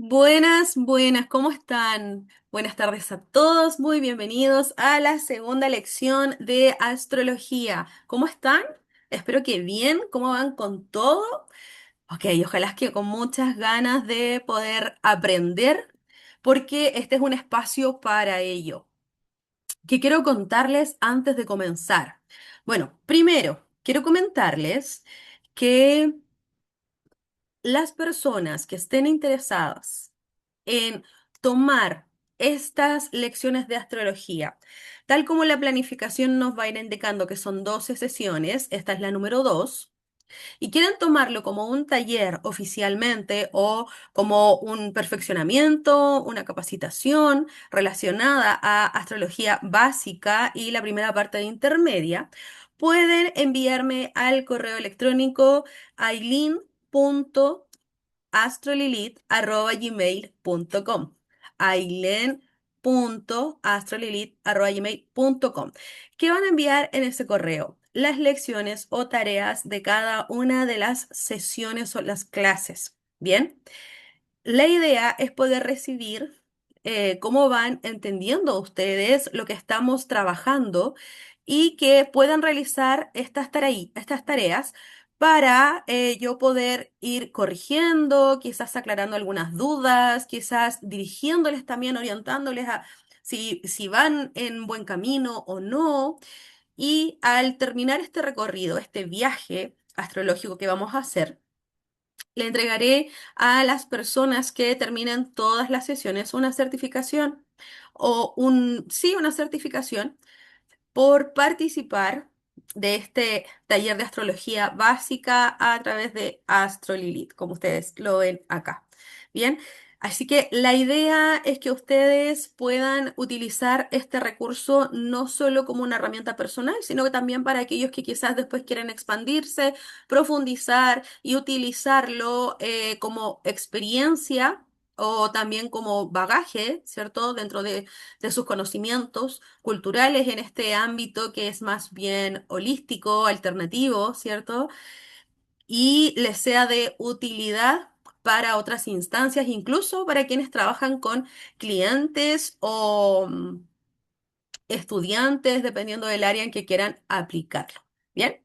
Buenas, buenas, ¿cómo están? Buenas tardes a todos, muy bienvenidos a la segunda lección de astrología. ¿Cómo están? Espero que bien, ¿cómo van con todo? Ok, ojalá es que con muchas ganas de poder aprender, porque este es un espacio para ello. ¿Qué quiero contarles antes de comenzar? Bueno, primero, quiero comentarles que las personas que estén interesadas en tomar estas lecciones de astrología, tal como la planificación nos va a ir indicando que son 12 sesiones, esta es la número 2, y quieren tomarlo como un taller oficialmente o como un perfeccionamiento, una capacitación relacionada a astrología básica y la primera parte de intermedia, pueden enviarme al correo electrónico ailin.astrolilith@gmail.com ailen.astrolilith@gmail.com que van a enviar en ese correo las lecciones o tareas de cada una de las sesiones o las clases. Bien, la idea es poder recibir cómo van entendiendo ustedes lo que estamos trabajando y que puedan realizar estas tareas para yo poder ir corrigiendo, quizás aclarando algunas dudas, quizás dirigiéndoles también, orientándoles a si van en buen camino o no. Y al terminar este recorrido, este viaje astrológico que vamos a hacer, le entregaré a las personas que terminen todas las sesiones una certificación sí, una certificación por participar de este taller de astrología básica a través de AstroLilith, como ustedes lo ven acá. Bien, así que la idea es que ustedes puedan utilizar este recurso no solo como una herramienta personal, sino que también para aquellos que quizás después quieren expandirse, profundizar y utilizarlo como experiencia o también como bagaje, ¿cierto? Dentro de sus conocimientos culturales en este ámbito que es más bien holístico, alternativo, ¿cierto? Y les sea de utilidad para otras instancias, incluso para quienes trabajan con clientes o estudiantes, dependiendo del área en que quieran aplicarlo. Bien.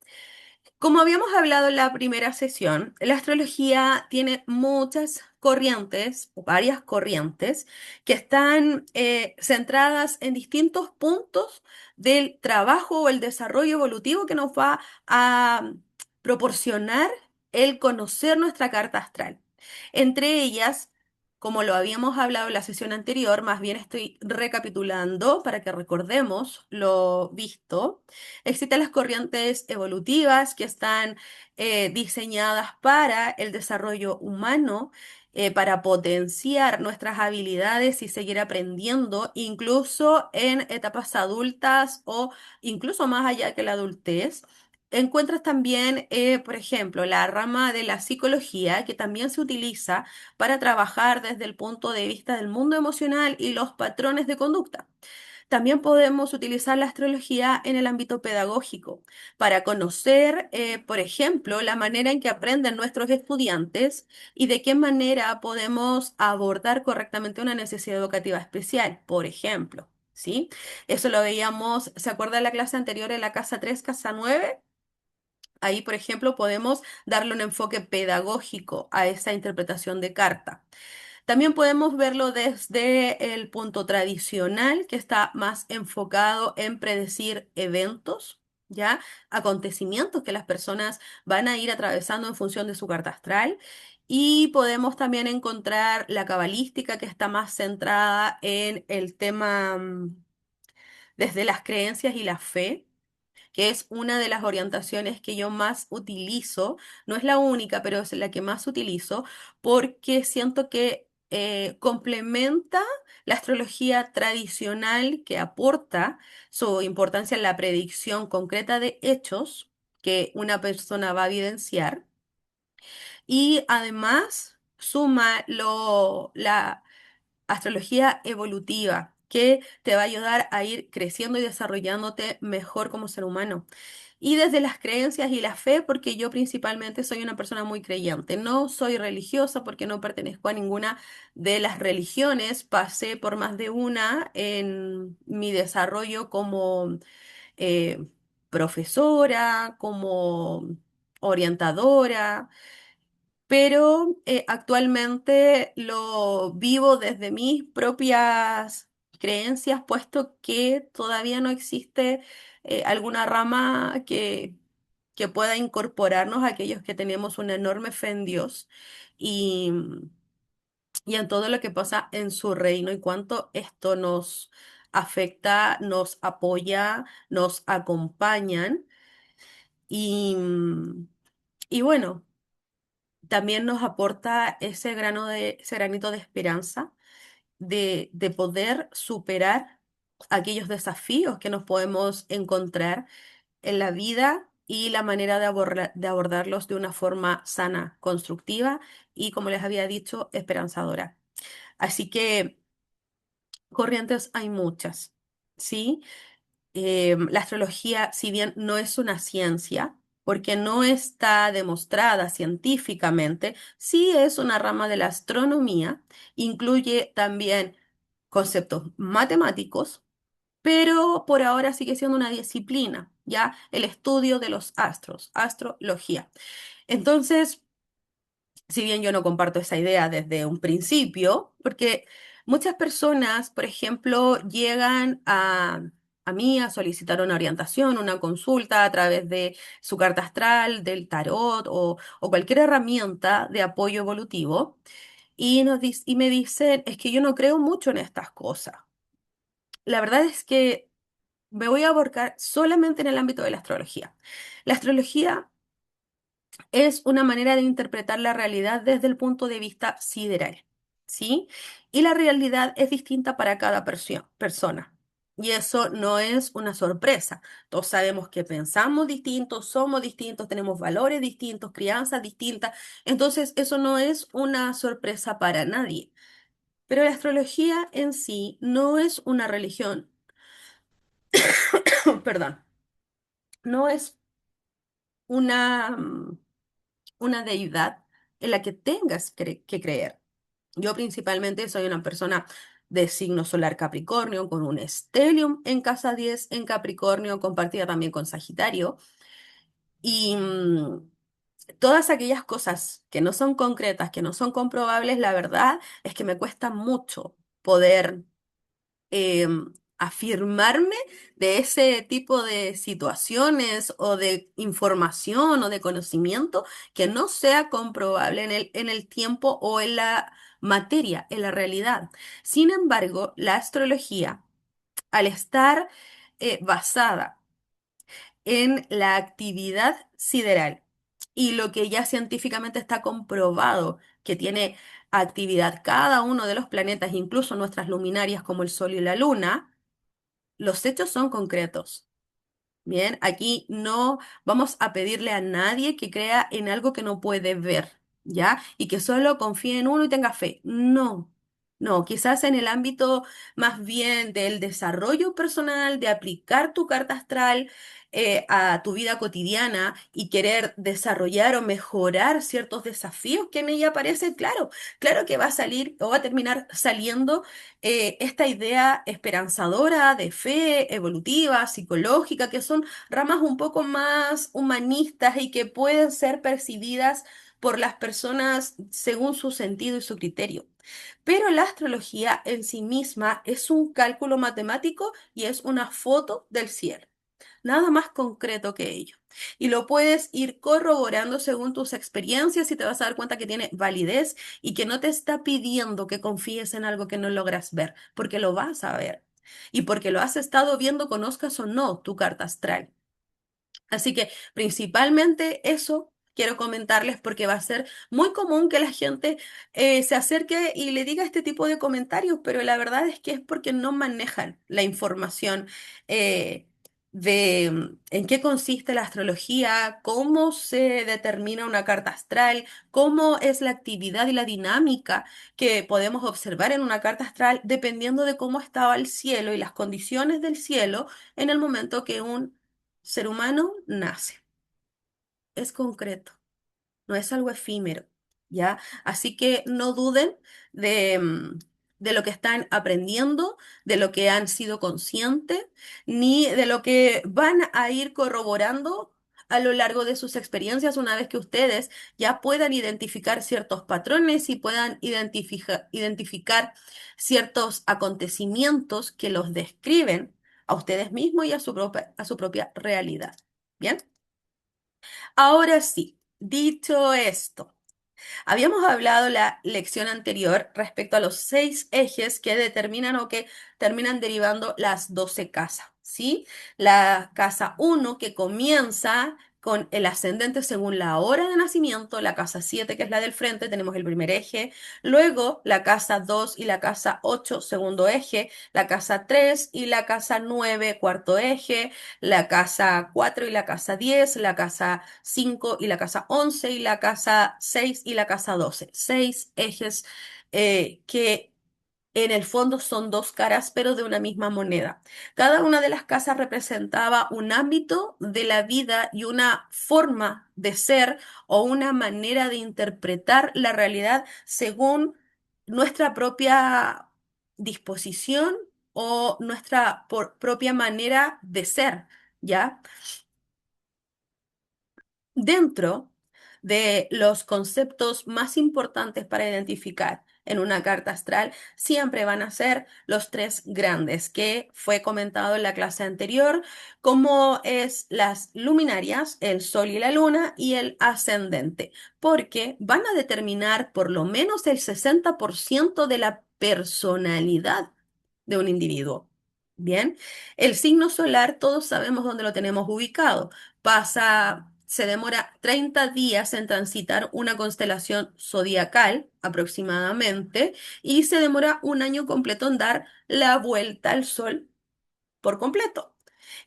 Como habíamos hablado en la primera sesión, la astrología tiene muchas corrientes, o varias corrientes, que están centradas en distintos puntos del trabajo o el desarrollo evolutivo que nos va a proporcionar el conocer nuestra carta astral. Entre ellas, como lo habíamos hablado en la sesión anterior, más bien estoy recapitulando para que recordemos lo visto. Existen las corrientes evolutivas que están diseñadas para el desarrollo humano, para potenciar nuestras habilidades y seguir aprendiendo, incluso en etapas adultas o incluso más allá que la adultez. Encuentras también, por ejemplo, la rama de la psicología, que también se utiliza para trabajar desde el punto de vista del mundo emocional y los patrones de conducta. También podemos utilizar la astrología en el ámbito pedagógico para conocer, por ejemplo, la manera en que aprenden nuestros estudiantes y de qué manera podemos abordar correctamente una necesidad educativa especial, por ejemplo. ¿Sí? Eso lo veíamos, ¿se acuerda de la clase anterior en la casa 3, casa 9? Ahí, por ejemplo, podemos darle un enfoque pedagógico a esa interpretación de carta. También podemos verlo desde el punto tradicional, que está más enfocado en predecir eventos, ¿ya? Acontecimientos que las personas van a ir atravesando en función de su carta astral. Y podemos también encontrar la cabalística, que está más centrada en el tema desde las creencias y la fe, que es una de las orientaciones que yo más utilizo. No es la única, pero es la que más utilizo porque siento que complementa la astrología tradicional, que aporta su importancia en la predicción concreta de hechos que una persona va a evidenciar, y además suma la astrología evolutiva, que te va a ayudar a ir creciendo y desarrollándote mejor como ser humano. y desde las creencias y la fe, porque yo principalmente soy una persona muy creyente. No soy religiosa porque no pertenezco a ninguna de las religiones. Pasé por más de una en mi desarrollo como eh, profesora, como orientadora, pero actualmente lo vivo desde mis propias creencias, puesto que todavía no existe alguna rama que pueda incorporarnos a aquellos que tenemos una enorme fe en Dios y, y en todo lo que pasa en su reino y cuánto esto nos afecta, nos apoya, nos acompañan y, y bueno. También nos aporta ese granito de esperanza de poder superar aquellos desafíos que nos podemos encontrar en la vida y la manera de abordarlos de una forma sana, constructiva y, como les había dicho, esperanzadora. Así que corrientes hay muchas, ¿sí? La astrología, si bien no es una ciencia, porque no está demostrada científicamente, sí es una rama de la astronomía, incluye también conceptos matemáticos, pero por ahora sigue siendo una disciplina, ya el estudio de los astros, astrología. Entonces, si bien yo no comparto esa idea desde un principio, porque muchas personas, por ejemplo, llegan a mí a solicitar una orientación, una consulta a través de su carta astral, del tarot o cualquier herramienta de apoyo evolutivo y me dicen, es que yo no creo mucho en estas cosas. La verdad es que me voy a abarcar solamente en el ámbito de la astrología. La astrología es una manera de interpretar la realidad desde el punto de vista sideral, ¿sí? Y la realidad es distinta para cada persona. Y eso no es una sorpresa. Todos sabemos que pensamos distintos, somos distintos, tenemos valores distintos, crianzas distintas. Entonces, eso no es una sorpresa para nadie. Pero la astrología en sí no es una religión, perdón, no es una, una deidad en la que tengas que creer. Yo principalmente soy una persona de signo solar Capricornio, con un stellium en casa 10 en Capricornio, compartida también con Sagitario. Y todas aquellas cosas que no son concretas, que no son comprobables, la verdad es que me cuesta mucho poder afirmarme de ese tipo de situaciones o de información o de conocimiento que no sea comprobable en el tiempo o en la materia, en la realidad. Sin embargo, la astrología, al estar basada en la actividad sideral y lo que ya científicamente está comprobado que tiene actividad cada uno de los planetas, incluso nuestras luminarias como el Sol y la Luna, los hechos son concretos. Bien, aquí no vamos a pedirle a nadie que crea en algo que no puede ver, ¿ya? Y que solo confíe en uno y tenga fe. No, no, quizás en el ámbito más bien del desarrollo personal, de aplicar tu carta astral a tu vida cotidiana y querer desarrollar o mejorar ciertos desafíos que en ella aparecen, claro, claro que va a salir o va a terminar saliendo esta idea esperanzadora de fe evolutiva, psicológica, que son ramas un poco más humanistas y que pueden ser percibidas por las personas según su sentido y su criterio. Pero la astrología en sí misma es un cálculo matemático y es una foto del cielo. Nada más concreto que ello. Y lo puedes ir corroborando según tus experiencias y te vas a dar cuenta que tiene validez y que no te está pidiendo que confíes en algo que no logras ver, porque lo vas a ver. Y porque lo has estado viendo, conozcas o no tu carta astral. Así que principalmente eso quiero comentarles porque va a ser muy común que la gente se acerque y le diga este tipo de comentarios, pero la verdad es que es porque no manejan la información de en qué consiste la astrología, cómo se determina una carta astral, cómo es la actividad y la dinámica que podemos observar en una carta astral dependiendo de cómo estaba el cielo y las condiciones del cielo en el momento que un ser humano nace, es concreto. No es algo efímero, ¿ya? Así que no duden de, de lo que están aprendiendo, de lo que han sido conscientes, ni de lo que van a ir corroborando a lo largo de sus experiencias una vez que ustedes ya puedan identificar ciertos patrones y puedan identificar ciertos acontecimientos que los describen a ustedes mismos y a su propia realidad. ¿Bien? Ahora sí, dicho esto. Habíamos hablado la lección anterior respecto a los 6 ejes que determinan o que terminan derivando las 12 casas, ¿sí? La casa uno que comienza con el ascendente según la hora de nacimiento, la casa 7 que es la del frente, tenemos el primer eje, luego la casa 2 y la casa 8 segundo eje, la casa 3 y la casa 9 cuarto eje, la casa 4 y la casa 10, la casa 5 y la casa 11 y la casa 6 y la casa 12. 6 ejes que en el fondo son dos caras, pero de una misma moneda. Cada una de las casas representaba un ámbito de la vida y una forma de ser o una manera de interpretar la realidad según nuestra propia disposición o nuestra propia manera de ser, ¿ya? Dentro de los conceptos más importantes para identificar en una carta astral, siempre van a ser los tres grandes que fue comentado en la clase anterior, como es las luminarias, el sol y la luna y el ascendente, porque van a determinar por lo menos el 60% de la personalidad de un individuo. Bien, el signo solar todos sabemos dónde lo tenemos ubicado. Se demora 30 días en transitar una constelación zodiacal aproximadamente y se demora un año completo en dar la vuelta al Sol por completo.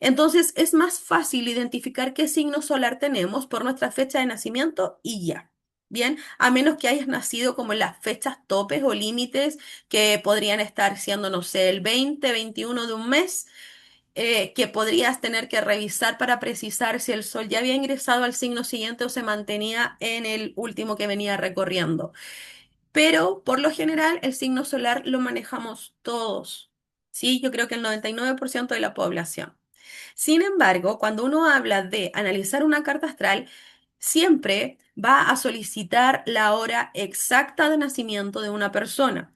Entonces es más fácil identificar qué signo solar tenemos por nuestra fecha de nacimiento y ya. Bien, a menos que hayas nacido como en las fechas topes o límites que podrían estar siendo, no sé, el 20, 21 de un mes que podrías tener que revisar para precisar si el Sol ya había ingresado al signo siguiente o se mantenía en el último que venía recorriendo. Pero por lo general el signo solar lo manejamos todos. Sí, yo creo que el 99% de la población. Sin embargo, cuando uno habla de analizar una carta astral, siempre va a solicitar la hora exacta de nacimiento de una persona,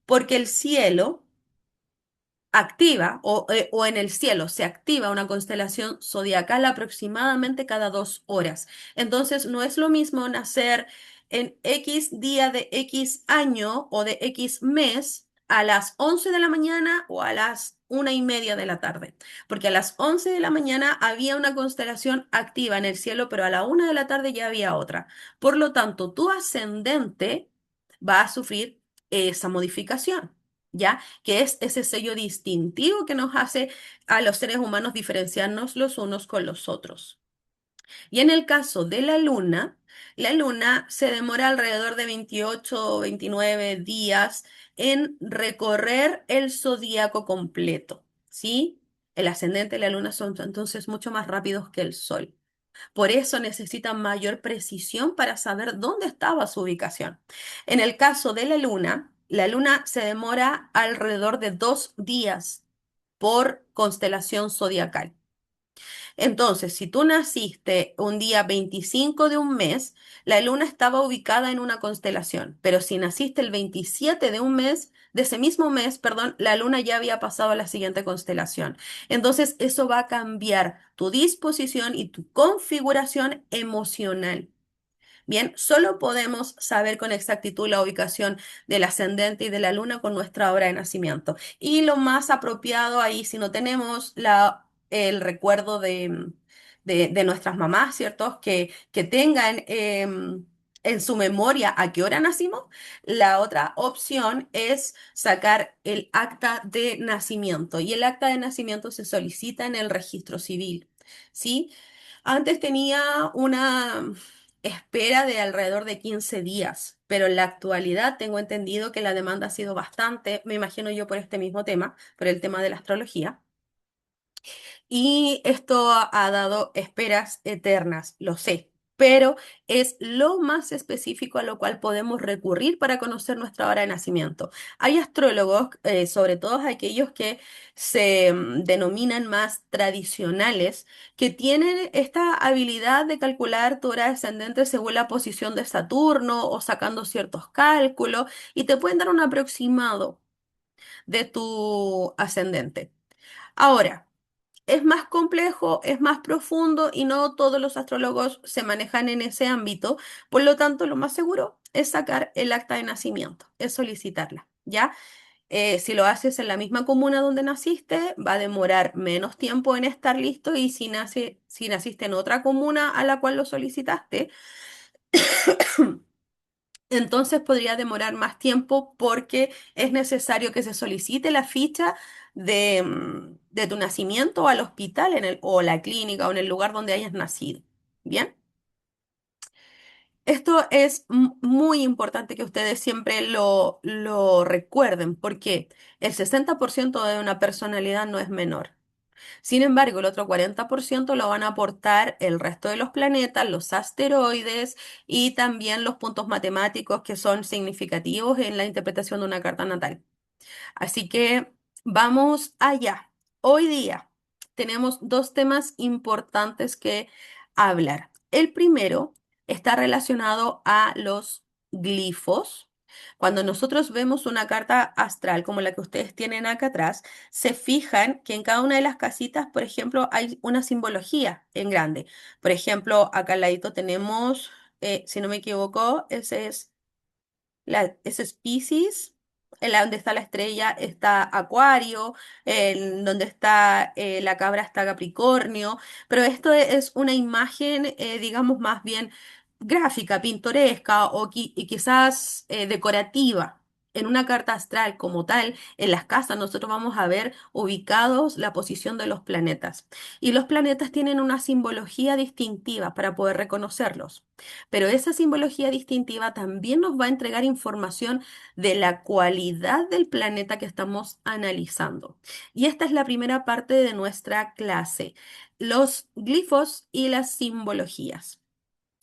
porque el cielo activa o en el cielo se activa una constelación zodiacal aproximadamente cada 2 horas. Entonces, no es lo mismo nacer en X día de X año o de X mes a las 11 de la mañana o a las 1:30 de la tarde, porque a las 11 de la mañana había una constelación activa en el cielo, pero a la 1 de la tarde ya había otra. Por lo tanto, tu ascendente va a sufrir esa modificación. ¿Ya? Que es ese sello distintivo que nos hace a los seres humanos diferenciarnos los unos con los otros. Y en el caso de la luna se demora alrededor de 28 o 29 días en recorrer el zodíaco completo, ¿sí? El ascendente y la luna son entonces mucho más rápidos que el sol. Por eso necesitan mayor precisión para saber dónde estaba su ubicación. En el caso de la luna se demora alrededor de 2 días por constelación zodiacal. Entonces, si tú naciste un día 25 de un mes, la luna estaba ubicada en una constelación, pero si naciste el 27 de un mes, de ese mismo mes, perdón, la luna ya había pasado a la siguiente constelación. Entonces, eso va a cambiar tu disposición y tu configuración emocional. Bien, solo podemos saber con exactitud la ubicación del ascendente y de la luna con nuestra hora de nacimiento. Y lo más apropiado ahí, si no tenemos el recuerdo de nuestras mamás, ¿cierto? Que tengan en su memoria a qué hora nacimos, la otra opción es sacar el acta de nacimiento. Y el acta de nacimiento se solicita en el registro civil, ¿sí? Antes tenía una espera de alrededor de 15 días, pero en la actualidad tengo entendido que la demanda ha sido bastante, me imagino yo por este mismo tema, por el tema de la astrología. Y esto ha dado esperas eternas, lo sé, pero es lo más específico a lo cual podemos recurrir para conocer nuestra hora de nacimiento. Hay astrólogos, sobre todo aquellos que se denominan más tradicionales, que tienen esta habilidad de calcular tu hora descendente según la posición de Saturno o sacando ciertos cálculos y te pueden dar un aproximado de tu ascendente. Ahora, es más complejo, es más profundo y no todos los astrólogos se manejan en ese ámbito. Por lo tanto, lo más seguro es sacar el acta de nacimiento, es solicitarla, ¿ya? Si lo haces en la misma comuna donde naciste, va a demorar menos tiempo en estar listo y si naciste en otra comuna a la cual lo solicitaste, entonces podría demorar más tiempo porque es necesario que se solicite la ficha de tu nacimiento al hospital o la clínica o en el lugar donde hayas nacido. Bien, esto es muy importante que ustedes siempre lo recuerden porque el 60% de una personalidad no es menor. Sin embargo, el otro 40% lo van a aportar el resto de los planetas, los asteroides y también los puntos matemáticos que son significativos en la interpretación de una carta natal. Así que vamos allá. Hoy día tenemos dos temas importantes que hablar. El primero está relacionado a los glifos. Cuando nosotros vemos una carta astral como la que ustedes tienen acá atrás, se fijan que en cada una de las casitas, por ejemplo, hay una simbología en grande. Por ejemplo, acá al ladito tenemos, si no me equivoco, ese es Piscis, en la donde está la estrella está Acuario, en donde está la cabra está Capricornio, pero esto es una imagen, digamos, más bien gráfica, pintoresca o y quizás decorativa. En una carta astral como tal, en las casas nosotros vamos a ver ubicados la posición de los planetas. Y los planetas tienen una simbología distintiva para poder reconocerlos. Pero esa simbología distintiva también nos va a entregar información de la cualidad del planeta que estamos analizando. Y esta es la primera parte de nuestra clase, los glifos y las simbologías.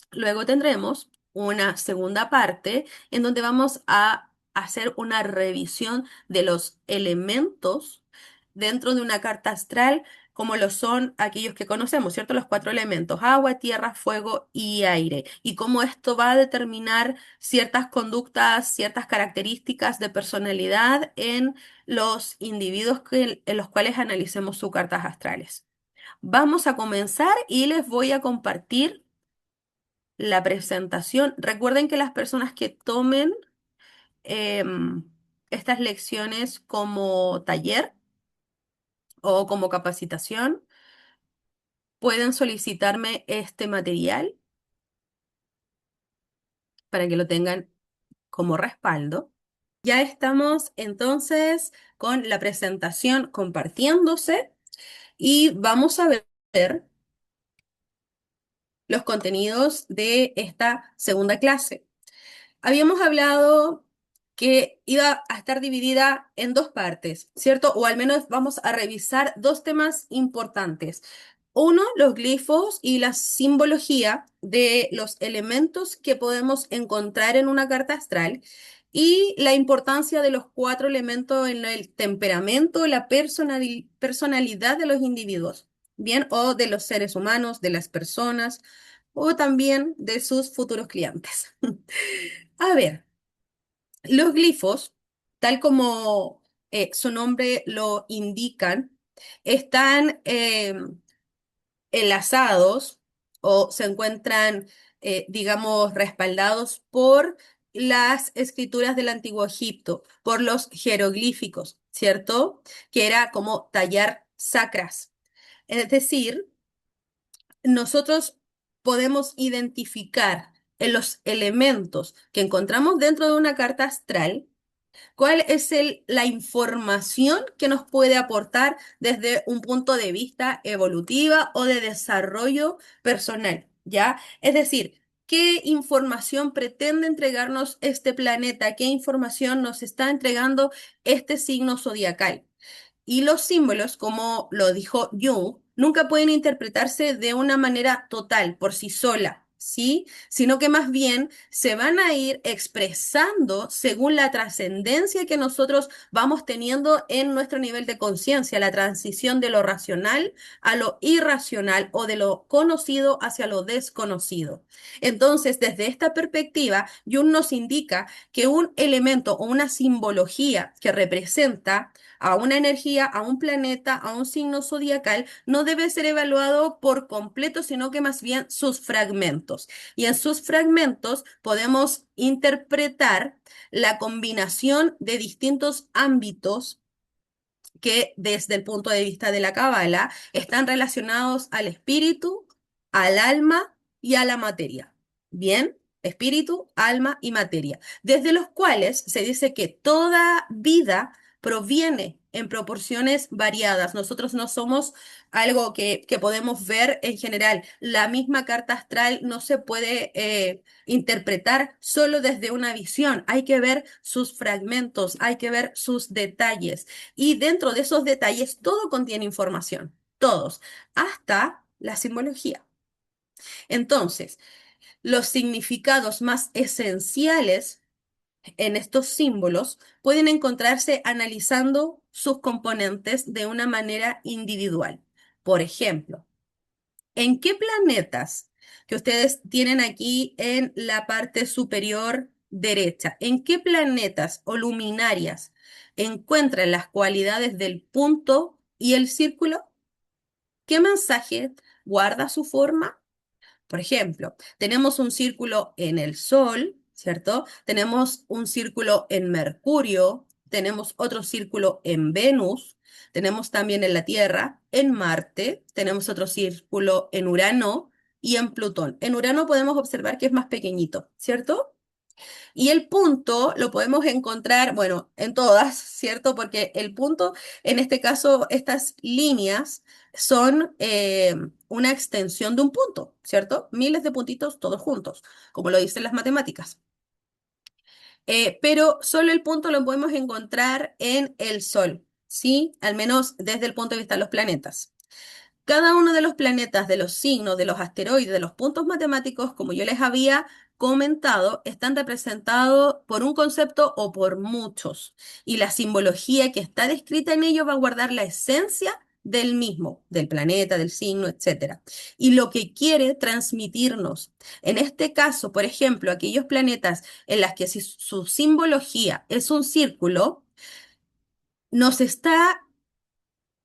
Luego tendremos una segunda parte en donde vamos a hacer una revisión de los elementos dentro de una carta astral, como lo son aquellos que conocemos, ¿cierto? Los cuatro elementos, agua, tierra, fuego y aire. Y cómo esto va a determinar ciertas conductas, ciertas características de personalidad en los individuos en los cuales analicemos sus cartas astrales. Vamos a comenzar y les voy a compartir la presentación. Recuerden que las personas que tomen em, estas lecciones como taller o como capacitación pueden solicitarme este material para que lo tengan como respaldo. Ya estamos entonces con la presentación compartiéndose y vamos a ver los contenidos de esta segunda clase. Habíamos hablado que iba a estar dividida en dos partes, ¿cierto? O al menos vamos a revisar dos temas importantes. Uno, los glifos y la simbología de los elementos que podemos encontrar en una carta astral y la importancia de los cuatro elementos en el temperamento, la personalidad de los individuos, ¿bien? O de los seres humanos, de las personas o también de sus futuros clientes. A ver, los glifos, tal como su nombre lo indican, están enlazados o se encuentran, digamos, respaldados por las escrituras del Antiguo Egipto, por los jeroglíficos, ¿cierto? Que era como tallar sacras. Es decir, nosotros podemos identificar en los elementos que encontramos dentro de una carta astral cuál es la información que nos puede aportar desde un punto de vista evolutiva o de desarrollo personal, ¿ya? Es decir, ¿qué información pretende entregarnos este planeta? ¿Qué información nos está entregando este signo zodiacal? Y los símbolos, como lo dijo Jung, nunca pueden interpretarse de una manera total, por sí sola, ¿sí? Sino que más bien se van a ir expresando según la trascendencia que nosotros vamos teniendo en nuestro nivel de conciencia, la transición de lo racional a lo irracional o de lo conocido hacia lo desconocido. Entonces, desde esta perspectiva, Jung nos indica que un elemento o una simbología que representa a una energía, a un planeta, a un signo zodiacal, no debe ser evaluado por completo, sino que más bien sus fragmentos. Y en sus fragmentos podemos interpretar la combinación de distintos ámbitos que desde el punto de vista de la Cábala están relacionados al espíritu, al alma y a la materia. Bien, espíritu, alma y materia, desde los cuales se dice que toda vida proviene en proporciones variadas. Nosotros no somos algo que podemos ver en general. La misma carta astral no se puede interpretar solo desde una visión. Hay que ver sus fragmentos, hay que ver sus detalles. Y dentro de esos detalles todo contiene información, todos, hasta la simbología. Entonces, los significados más esenciales en estos símbolos pueden encontrarse analizando sus componentes de una manera individual. Por ejemplo, ¿en qué planetas que ustedes tienen aquí en la parte superior derecha, en qué planetas o luminarias encuentran las cualidades del punto y el círculo? ¿Qué mensaje guarda su forma? Por ejemplo, tenemos un círculo en el Sol, ¿cierto? Tenemos un círculo en Mercurio, tenemos otro círculo en Venus, tenemos también en la Tierra, en Marte, tenemos otro círculo en Urano y en Plutón. En Urano podemos observar que es más pequeñito, ¿cierto? Y el punto lo podemos encontrar, bueno, en todas, ¿cierto? Porque el punto, en este caso, estas líneas son una extensión de un punto, ¿cierto? Miles de puntitos todos juntos, como lo dicen las matemáticas. Pero solo el punto lo podemos encontrar en el Sol, ¿sí? Al menos desde el punto de vista de los planetas. Cada uno de los planetas, de los signos, de los asteroides, de los puntos matemáticos, como yo les había comentado, están representados por un concepto o por muchos. Y la simbología que está descrita en ellos va a guardar la esencia del mismo, del planeta, del signo, etcétera. Y lo que quiere transmitirnos. En este caso, por ejemplo, aquellos planetas en las que si su simbología es un círculo, nos está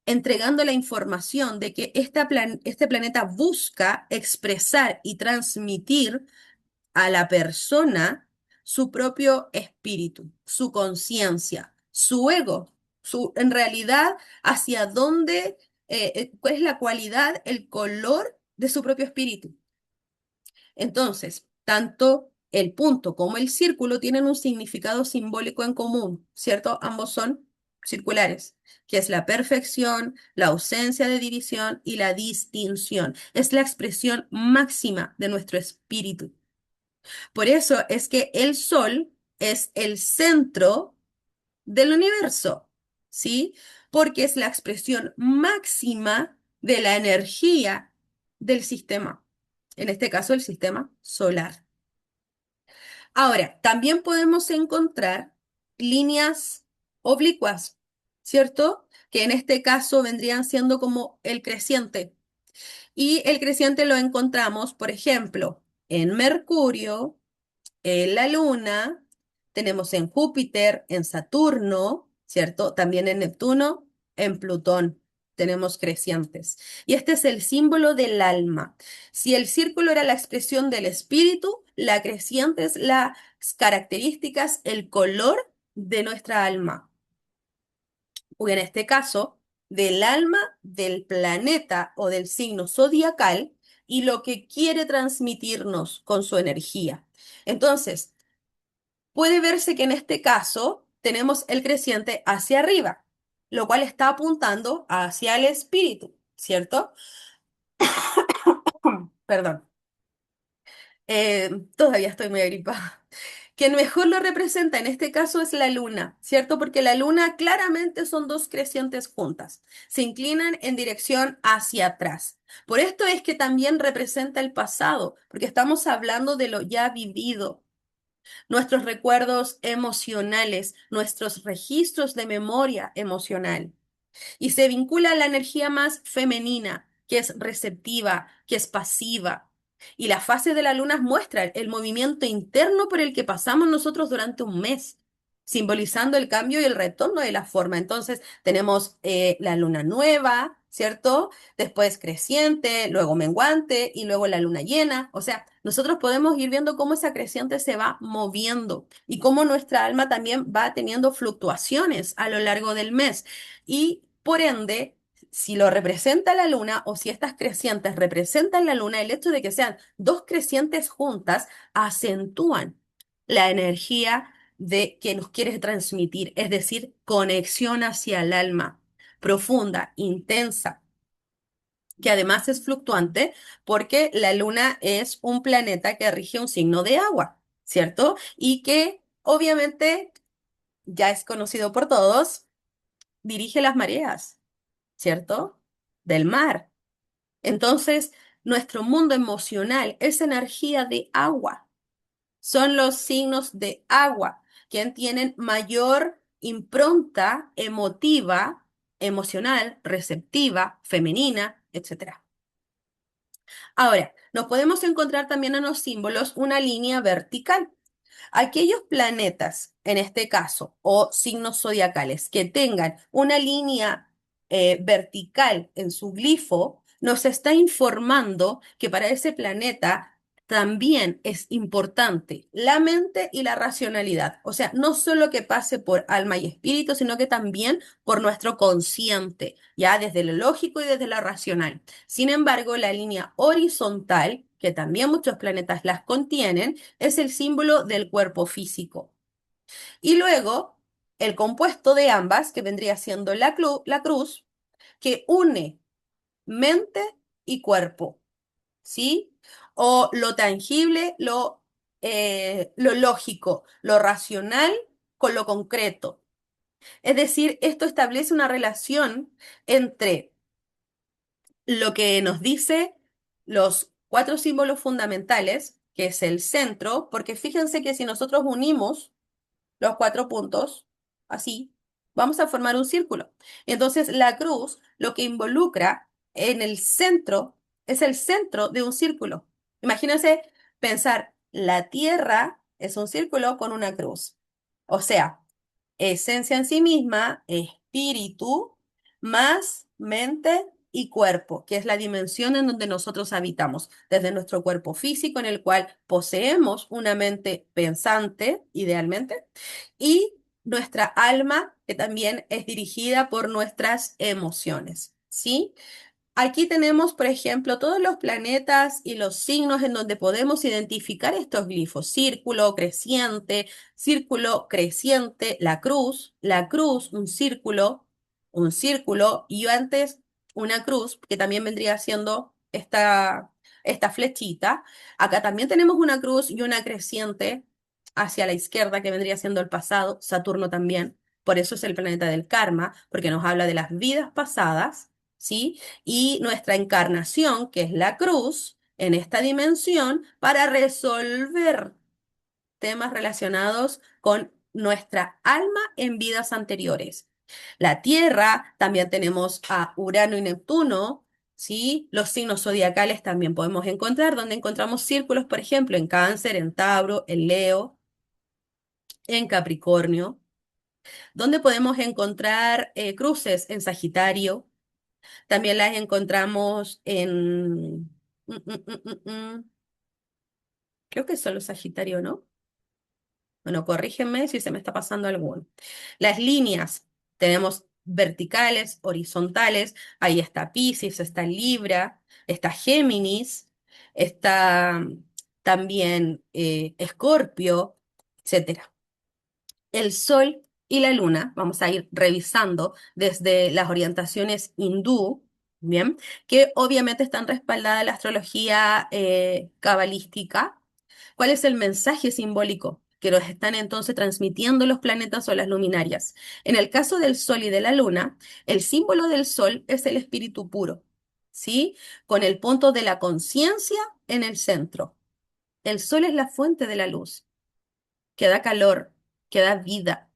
entregando la información de que este planeta busca expresar y transmitir a la persona su propio espíritu, su conciencia, su ego, en realidad hacia dónde, cuál es la cualidad, el color de su propio espíritu. Entonces, tanto el punto como el círculo tienen un significado simbólico en común, ¿cierto? Ambos son circulares, que es la perfección, la ausencia de división y la distinción. Es la expresión máxima de nuestro espíritu. Por eso es que el sol es el centro del universo, ¿sí? Porque es la expresión máxima de la energía del sistema, en este caso el sistema solar. Ahora, también podemos encontrar líneas oblicuas, ¿cierto? Que en este caso vendrían siendo como el creciente. Y el creciente lo encontramos, por ejemplo, en Mercurio, en la Luna, tenemos en Júpiter, en Saturno, ¿cierto? También en Neptuno, en Plutón. Tenemos crecientes. Y este es el símbolo del alma. Si el círculo era la expresión del espíritu, la creciente es las características, el color de nuestra alma. O en este caso, del alma del planeta o del signo zodiacal y lo que quiere transmitirnos con su energía. Entonces, puede verse que en este caso tenemos el creciente hacia arriba, lo cual está apuntando hacia el espíritu, ¿cierto? Perdón, todavía estoy muy agripada. Quien mejor lo representa en este caso es la luna, ¿cierto? Porque la luna claramente son dos crecientes juntas, se inclinan en dirección hacia atrás. Por esto es que también representa el pasado, porque estamos hablando de lo ya vivido, nuestros recuerdos emocionales, nuestros registros de memoria emocional y se vincula a la energía más femenina, que es receptiva, que es pasiva. Y las fases de la luna muestran el movimiento interno por el que pasamos nosotros durante un mes, simbolizando el cambio y el retorno de la forma. Entonces tenemos la luna nueva, ¿cierto? Después creciente, luego menguante y luego la luna llena. O sea, nosotros podemos ir viendo cómo esa creciente se va moviendo y cómo nuestra alma también va teniendo fluctuaciones a lo largo del mes. Y por ende, si lo representa la luna o si estas crecientes representan la luna, el hecho de que sean dos crecientes juntas acentúan la energía de que nos quiere transmitir, es decir, conexión hacia el alma, profunda, intensa, que además es fluctuante porque la luna es un planeta que rige un signo de agua, ¿cierto? Y que obviamente ya es conocido por todos, dirige las mareas. ¿Cierto? Del mar. Entonces, nuestro mundo emocional es energía de agua. Son los signos de agua quien tienen mayor impronta emotiva, emocional, receptiva, femenina, etcétera. Ahora, nos podemos encontrar también en los símbolos una línea vertical. Aquellos planetas, en este caso, o signos zodiacales, que tengan una línea vertical en su glifo, nos está informando que para ese planeta también es importante la mente y la racionalidad. O sea, no solo que pase por alma y espíritu, sino que también por nuestro consciente, ya desde lo lógico y desde lo racional. Sin embargo, la línea horizontal, que también muchos planetas las contienen, es el símbolo del cuerpo físico. Y luego, el compuesto de ambas, que vendría siendo la cruz, que une mente y cuerpo, ¿sí? O lo tangible, lo lógico, lo racional con lo concreto. Es decir, esto establece una relación entre lo que nos dice los cuatro símbolos fundamentales, que es el centro, porque fíjense que si nosotros unimos los cuatro puntos, así, vamos a formar un círculo. Entonces, la cruz lo que involucra en el centro es el centro de un círculo. Imagínense pensar, la Tierra es un círculo con una cruz. O sea, esencia en sí misma, espíritu, más mente y cuerpo, que es la dimensión en donde nosotros habitamos, desde nuestro cuerpo físico, en el cual poseemos una mente pensante, idealmente, y nuestra alma, que también es dirigida por nuestras emociones, ¿sí? Aquí tenemos, por ejemplo, todos los planetas y los signos en donde podemos identificar estos glifos. Círculo creciente, la cruz, un círculo, y antes una cruz, que también vendría siendo esta flechita. Acá también tenemos una cruz y una creciente hacia la izquierda, que vendría siendo el pasado, Saturno también. Por eso es el planeta del karma, porque nos habla de las vidas pasadas, ¿sí? Y nuestra encarnación, que es la cruz, en esta dimensión, para resolver temas relacionados con nuestra alma en vidas anteriores. La Tierra, también tenemos a Urano y Neptuno, ¿sí? Los signos zodiacales también podemos encontrar, donde encontramos círculos, por ejemplo, en Cáncer, en Tauro, en Leo, en Capricornio, donde podemos encontrar cruces en Sagitario. También las encontramos en... Creo que solo Sagitario, ¿no? Bueno, corrígenme si se me está pasando alguno. Las líneas tenemos verticales, horizontales. Ahí está Piscis, está Libra, está Géminis, está también Escorpio, etcétera. El Sol y la Luna, vamos a ir revisando desde las orientaciones hindú, ¿bien? Que obviamente están respaldadas en la astrología cabalística. ¿Cuál es el mensaje simbólico que nos están entonces transmitiendo los planetas o las luminarias. En el caso del Sol y de la Luna, el símbolo del Sol es el espíritu puro, ¿sí? Con el punto de la conciencia en el centro. El Sol es la fuente de la luz, que da calor, que da vida.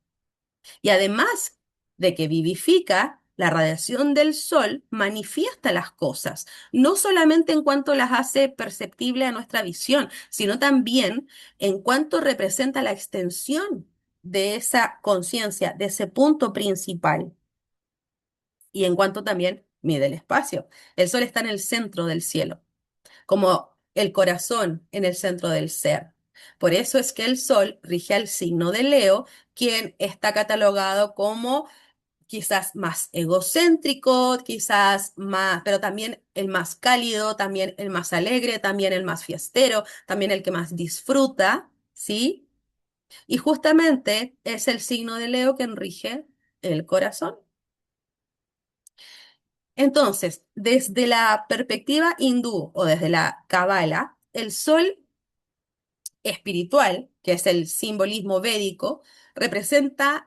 Y además de que vivifica, la radiación del sol manifiesta las cosas, no solamente en cuanto las hace perceptible a nuestra visión, sino también en cuanto representa la extensión de esa conciencia, de ese punto principal, y en cuanto también mide el espacio. El sol está en el centro del cielo, como el corazón en el centro del ser. Por eso es que el sol rige al signo de Leo, quien está catalogado como quizás más egocéntrico, quizás más, pero también el más cálido, también el más alegre, también el más fiestero, también el que más disfruta, ¿sí? Y justamente es el signo de Leo que rige el corazón. Entonces, desde la perspectiva hindú o desde la Cábala, el sol espiritual, que es el simbolismo védico, representa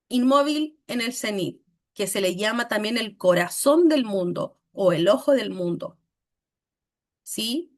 inmóvil en el cenit, que se le llama también el corazón del mundo o el ojo del mundo, ¿sí?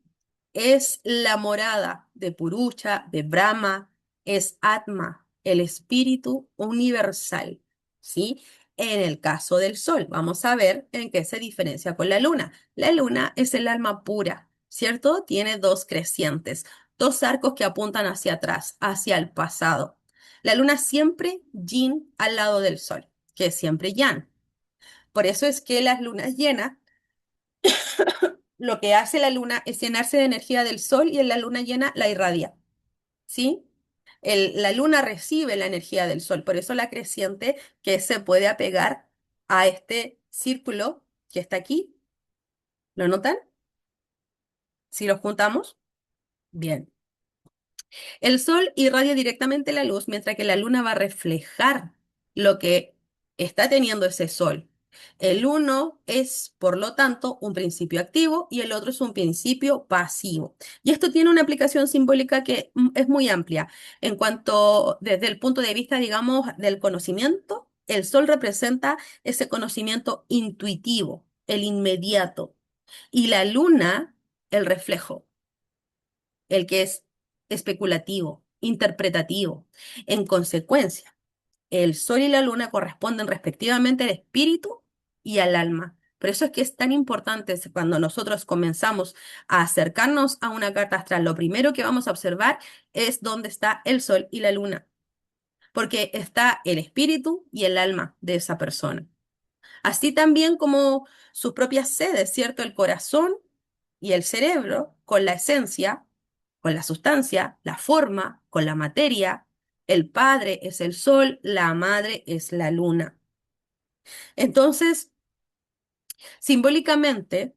Es la morada de Purusha, de Brahma, es Atma, el espíritu universal, ¿sí? En el caso del sol, vamos a ver en qué se diferencia con la luna. La luna es el alma pura, ¿cierto? Tiene dos crecientes, dos arcos que apuntan hacia atrás, hacia el pasado. La luna siempre yin al lado del sol, que es siempre yang. Por eso es que las lunas llenas, lo que hace la luna es llenarse de energía del sol y en la luna llena la irradia, ¿sí? La luna recibe la energía del sol, por eso la creciente que se puede apegar a este círculo que está aquí. ¿Lo notan? Si lo juntamos, bien. El sol irradia directamente la luz, mientras que la luna va a reflejar lo que está teniendo ese sol. El uno es, por lo tanto, un principio activo y el otro es un principio pasivo. Y esto tiene una aplicación simbólica que es muy amplia. En cuanto, desde el punto de vista, digamos, del conocimiento, el sol representa ese conocimiento intuitivo, el inmediato, y la luna, el reflejo, el que es especulativo, interpretativo. En consecuencia, el sol y la luna corresponden respectivamente al espíritu y al alma. Por eso es que es tan importante cuando nosotros comenzamos a acercarnos a una carta astral, lo primero que vamos a observar es dónde está el sol y la luna, porque está el espíritu y el alma de esa persona. Así también como sus propias sedes, ¿cierto? El corazón y el cerebro con la esencia, con la sustancia, la forma, con la materia. El padre es el sol, la madre es la luna. Entonces, simbólicamente,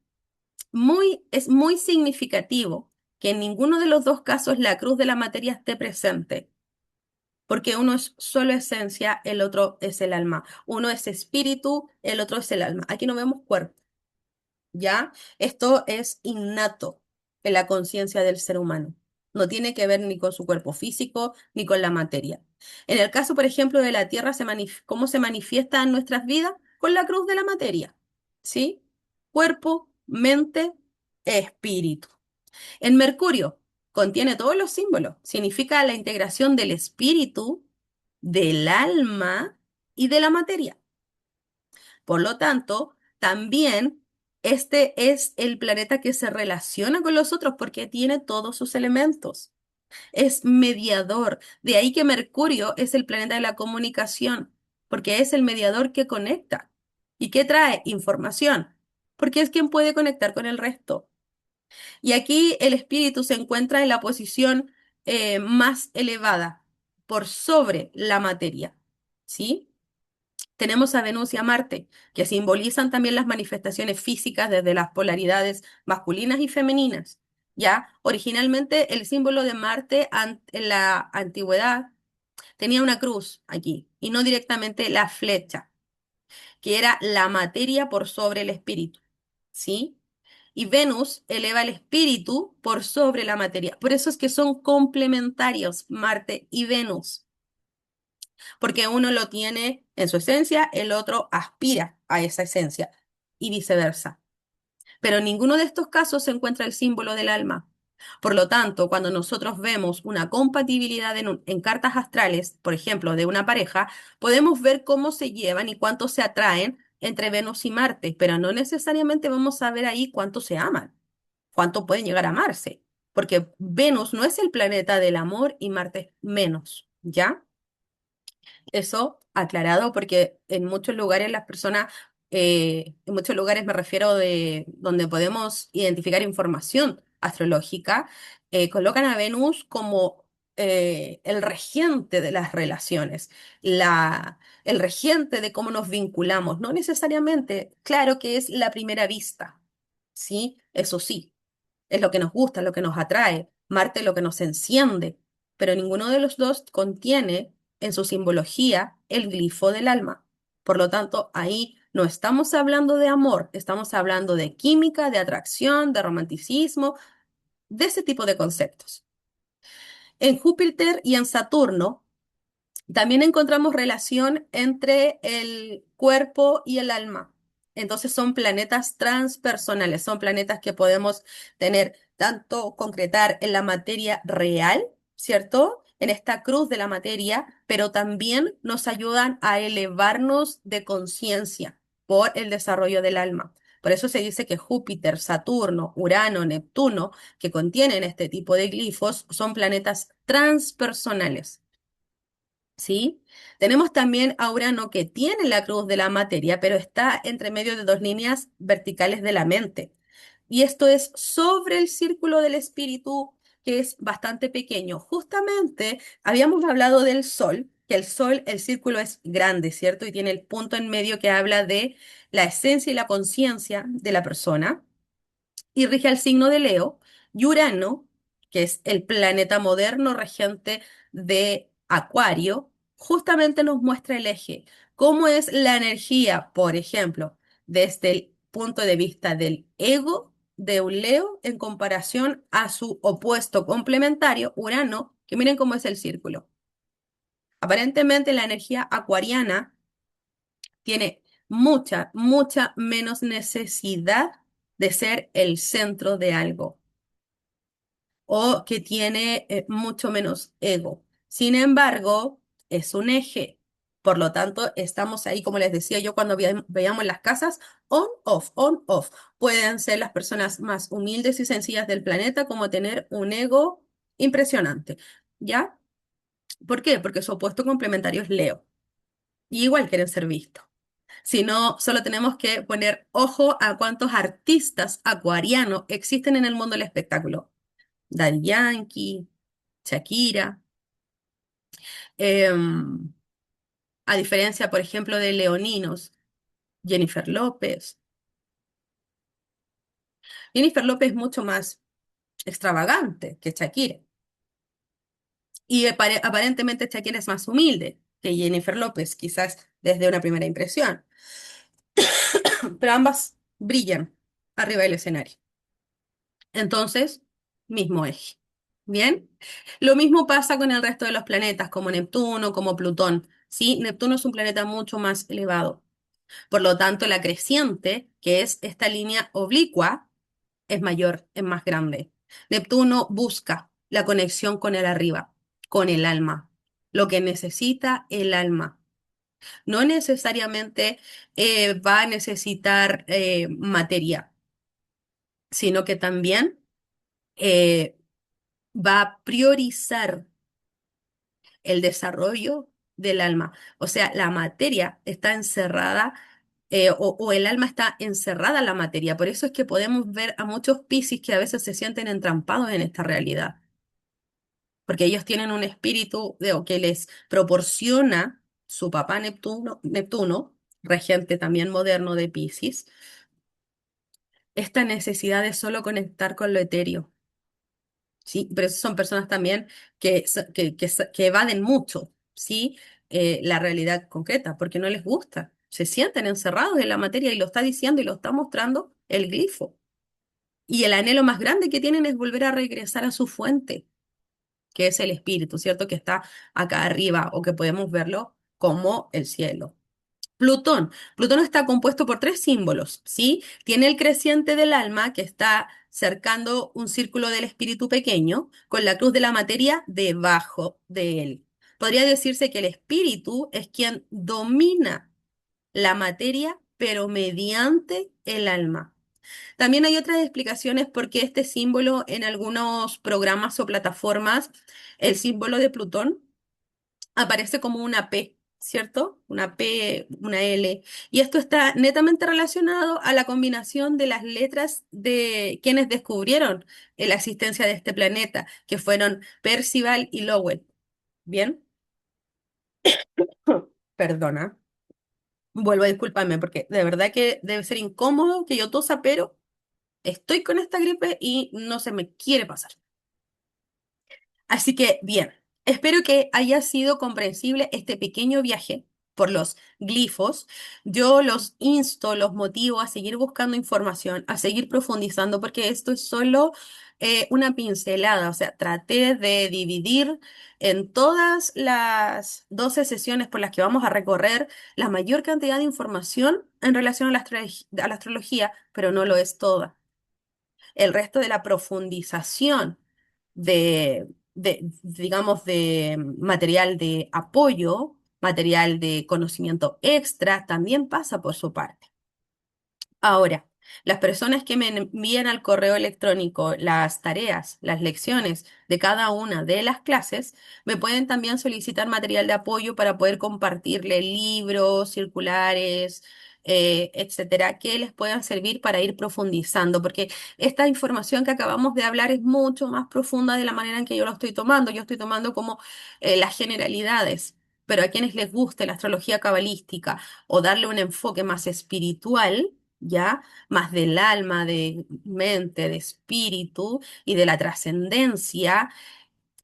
es muy significativo que en ninguno de los dos casos la cruz de la materia esté presente, porque uno es solo esencia, el otro es el alma. Uno es espíritu, el otro es el alma. Aquí no vemos cuerpo. ¿Ya? Esto es innato en la conciencia del ser humano. No tiene que ver ni con su cuerpo físico ni con la materia. En el caso, por ejemplo, de la Tierra, ¿cómo se manifiesta en nuestras vidas? Con la cruz de la materia, ¿sí? Cuerpo, mente, espíritu. En Mercurio contiene todos los símbolos. Significa la integración del espíritu, del alma y de la materia. Por lo tanto, también este es el planeta que se relaciona con los otros porque tiene todos sus elementos. Es mediador. De ahí que Mercurio es el planeta de la comunicación, porque es el mediador que conecta y que trae información, porque es quien puede conectar con el resto. Y aquí el espíritu se encuentra en la posición más elevada, por sobre la materia. ¿Sí? Tenemos a Venus y a Marte, que simbolizan también las manifestaciones físicas desde las polaridades masculinas y femeninas. Ya, originalmente el símbolo de Marte en la antigüedad tenía una cruz aquí y no directamente la flecha, que era la materia por sobre el espíritu, ¿sí? y Venus eleva el espíritu por sobre la materia. Por eso es que son complementarios Marte y Venus, porque uno lo tiene en su esencia, el otro aspira a esa esencia y viceversa. Pero en ninguno de estos casos se encuentra el símbolo del alma. Por lo tanto, cuando nosotros vemos una compatibilidad en cartas astrales, por ejemplo, de una pareja, podemos ver cómo se llevan y cuánto se atraen entre Venus y Marte, pero no necesariamente vamos a ver ahí cuánto se aman, cuánto pueden llegar a amarse, porque Venus no es el planeta del amor y Marte menos, ¿ya? Eso aclarado porque en muchos lugares las personas, en muchos lugares me refiero de donde podemos identificar información astrológica, colocan a Venus como el regente de las relaciones, el regente de cómo nos vinculamos. No necesariamente, claro que es la primera vista, ¿sí? Eso sí, es lo que nos gusta, lo que nos atrae. Marte es lo que nos enciende, pero ninguno de los dos contiene en su simbología el glifo del alma. Por lo tanto, ahí no estamos hablando de amor, estamos hablando de química, de atracción, de romanticismo, de ese tipo de conceptos. En Júpiter y en Saturno también encontramos relación entre el cuerpo y el alma. Entonces son planetas transpersonales, son planetas que podemos tener tanto concretar en la materia real, ¿cierto? En esta cruz de la materia, pero también nos ayudan a elevarnos de conciencia por el desarrollo del alma. Por eso se dice que Júpiter, Saturno, Urano, Neptuno, que contienen este tipo de glifos, son planetas transpersonales. ¿Sí? Tenemos también a Urano que tiene la cruz de la materia, pero está entre medio de dos líneas verticales de la mente. Y esto es sobre el círculo del espíritu, que es bastante pequeño. Justamente habíamos hablado del Sol, que el Sol, el círculo es grande, ¿cierto? Y tiene el punto en medio que habla de la esencia y la conciencia de la persona y rige al signo de Leo, y Urano, que es el planeta moderno regente de Acuario, justamente nos muestra el eje, cómo es la energía, por ejemplo, desde el punto de vista del ego de un Leo en comparación a su opuesto complementario, Urano, que miren cómo es el círculo. Aparentemente la energía acuariana tiene mucha menos necesidad de ser el centro de algo o que tiene mucho menos ego. Sin embargo, es un eje. Por lo tanto, estamos ahí, como les decía yo, cuando veíamos las casas, on, off, on, off. Pueden ser las personas más humildes y sencillas del planeta como tener un ego impresionante. ¿Ya? ¿Por qué? Porque su opuesto complementario es Leo. Y igual quieren ser vistos. Si no, solo tenemos que poner ojo a cuántos artistas acuarianos existen en el mundo del espectáculo. Daddy Yankee, Shakira, em, a diferencia, por ejemplo, de leoninos, Jennifer López. Jennifer López es mucho más extravagante que Shakira. Y aparentemente Shakira es más humilde que Jennifer López, quizás desde una primera impresión. Pero ambas brillan arriba del escenario. Entonces, mismo eje. ¿Bien? Lo mismo pasa con el resto de los planetas, como Neptuno, como Plutón. ¿Sí? Neptuno es un planeta mucho más elevado. Por lo tanto, la creciente, que es esta línea oblicua, es mayor, es más grande. Neptuno busca la conexión con el arriba, con el alma, lo que necesita el alma. No necesariamente va a necesitar materia, sino que también eh, va a priorizar el desarrollo del alma. O sea, la materia está encerrada o el alma está encerrada en la materia. Por eso es que podemos ver a muchos Piscis que a veces se sienten entrampados en esta realidad, porque ellos tienen un espíritu o que les proporciona su papá Neptuno, regente también moderno de Piscis, esta necesidad de solo conectar con lo etéreo. ¿Sí? Pero esas son personas también que evaden mucho, ¿sí? La realidad concreta, porque no les gusta. Se sienten encerrados en la materia y lo está diciendo y lo está mostrando el glifo. Y el anhelo más grande que tienen es volver a regresar a su fuente, que es el espíritu, ¿cierto? Que está acá arriba o que podemos verlo como el cielo. Plutón. Plutón está compuesto por tres símbolos, ¿sí? Tiene el creciente del alma, que está cercando un círculo del espíritu pequeño, con la cruz de la materia debajo de él. Podría decirse que el espíritu es quien domina la materia, pero mediante el alma. También hay otras explicaciones por qué este símbolo en algunos programas o plataformas, el símbolo de Plutón, aparece como una P, ¿cierto? Una P, una L. Y esto está netamente relacionado a la combinación de las letras de quienes descubrieron la existencia de este planeta, que fueron Percival y Lowell. ¿Bien? Perdona. Vuelvo a disculparme porque de verdad que debe ser incómodo que yo tosa, pero estoy con esta gripe y no se me quiere pasar. Así que, bien, espero que haya sido comprensible este pequeño viaje por los glifos. Yo los insto, los motivo a seguir buscando información, a seguir profundizando, porque esto es solo una pincelada. O sea, traté de dividir en todas las 12 sesiones por las que vamos a recorrer la mayor cantidad de información en relación a a la astrología, pero no lo es toda. El resto de la profundización digamos, de material de apoyo, material de conocimiento extra, también pasa por su parte. Ahora, las personas que me envían al correo electrónico las tareas, las lecciones de cada una de las clases, me pueden también solicitar material de apoyo para poder compartirle libros, circulares, etcétera, que les puedan servir para ir profundizando, porque esta información que acabamos de hablar es mucho más profunda de la manera en que yo lo estoy tomando. Yo estoy tomando como las generalidades. Pero a quienes les guste la astrología cabalística o darle un enfoque más espiritual, ¿ya? Más del alma, de mente, de espíritu y de la trascendencia,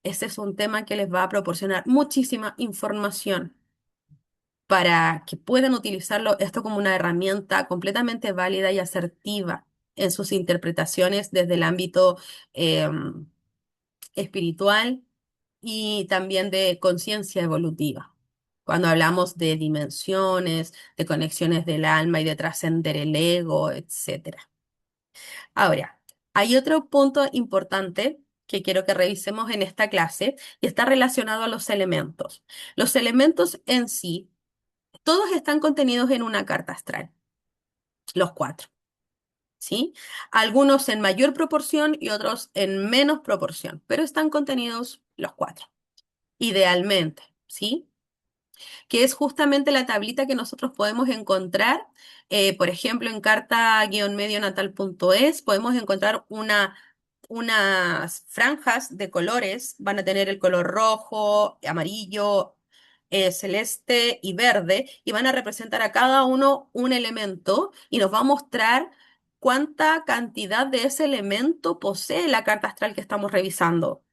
ese es un tema que les va a proporcionar muchísima información para que puedan utilizarlo esto como una herramienta completamente válida y asertiva en sus interpretaciones desde el ámbito em, espiritual y también de conciencia evolutiva. Cuando hablamos de dimensiones, de conexiones del alma y de trascender el ego, etcétera. Ahora, hay otro punto importante que quiero que revisemos en esta clase y está relacionado a los elementos. Los elementos en sí, todos están contenidos en una carta astral, los cuatro, ¿sí? Algunos en mayor proporción y otros en menos proporción, pero están contenidos los cuatro, idealmente, ¿sí? Que es justamente la tablita que nosotros podemos encontrar, por ejemplo, en carta-medionatal.es podemos encontrar unas franjas de colores, van a tener el color rojo, amarillo, celeste y verde, y van a representar a cada uno un elemento y nos va a mostrar cuánta cantidad de ese elemento posee la carta astral que estamos revisando.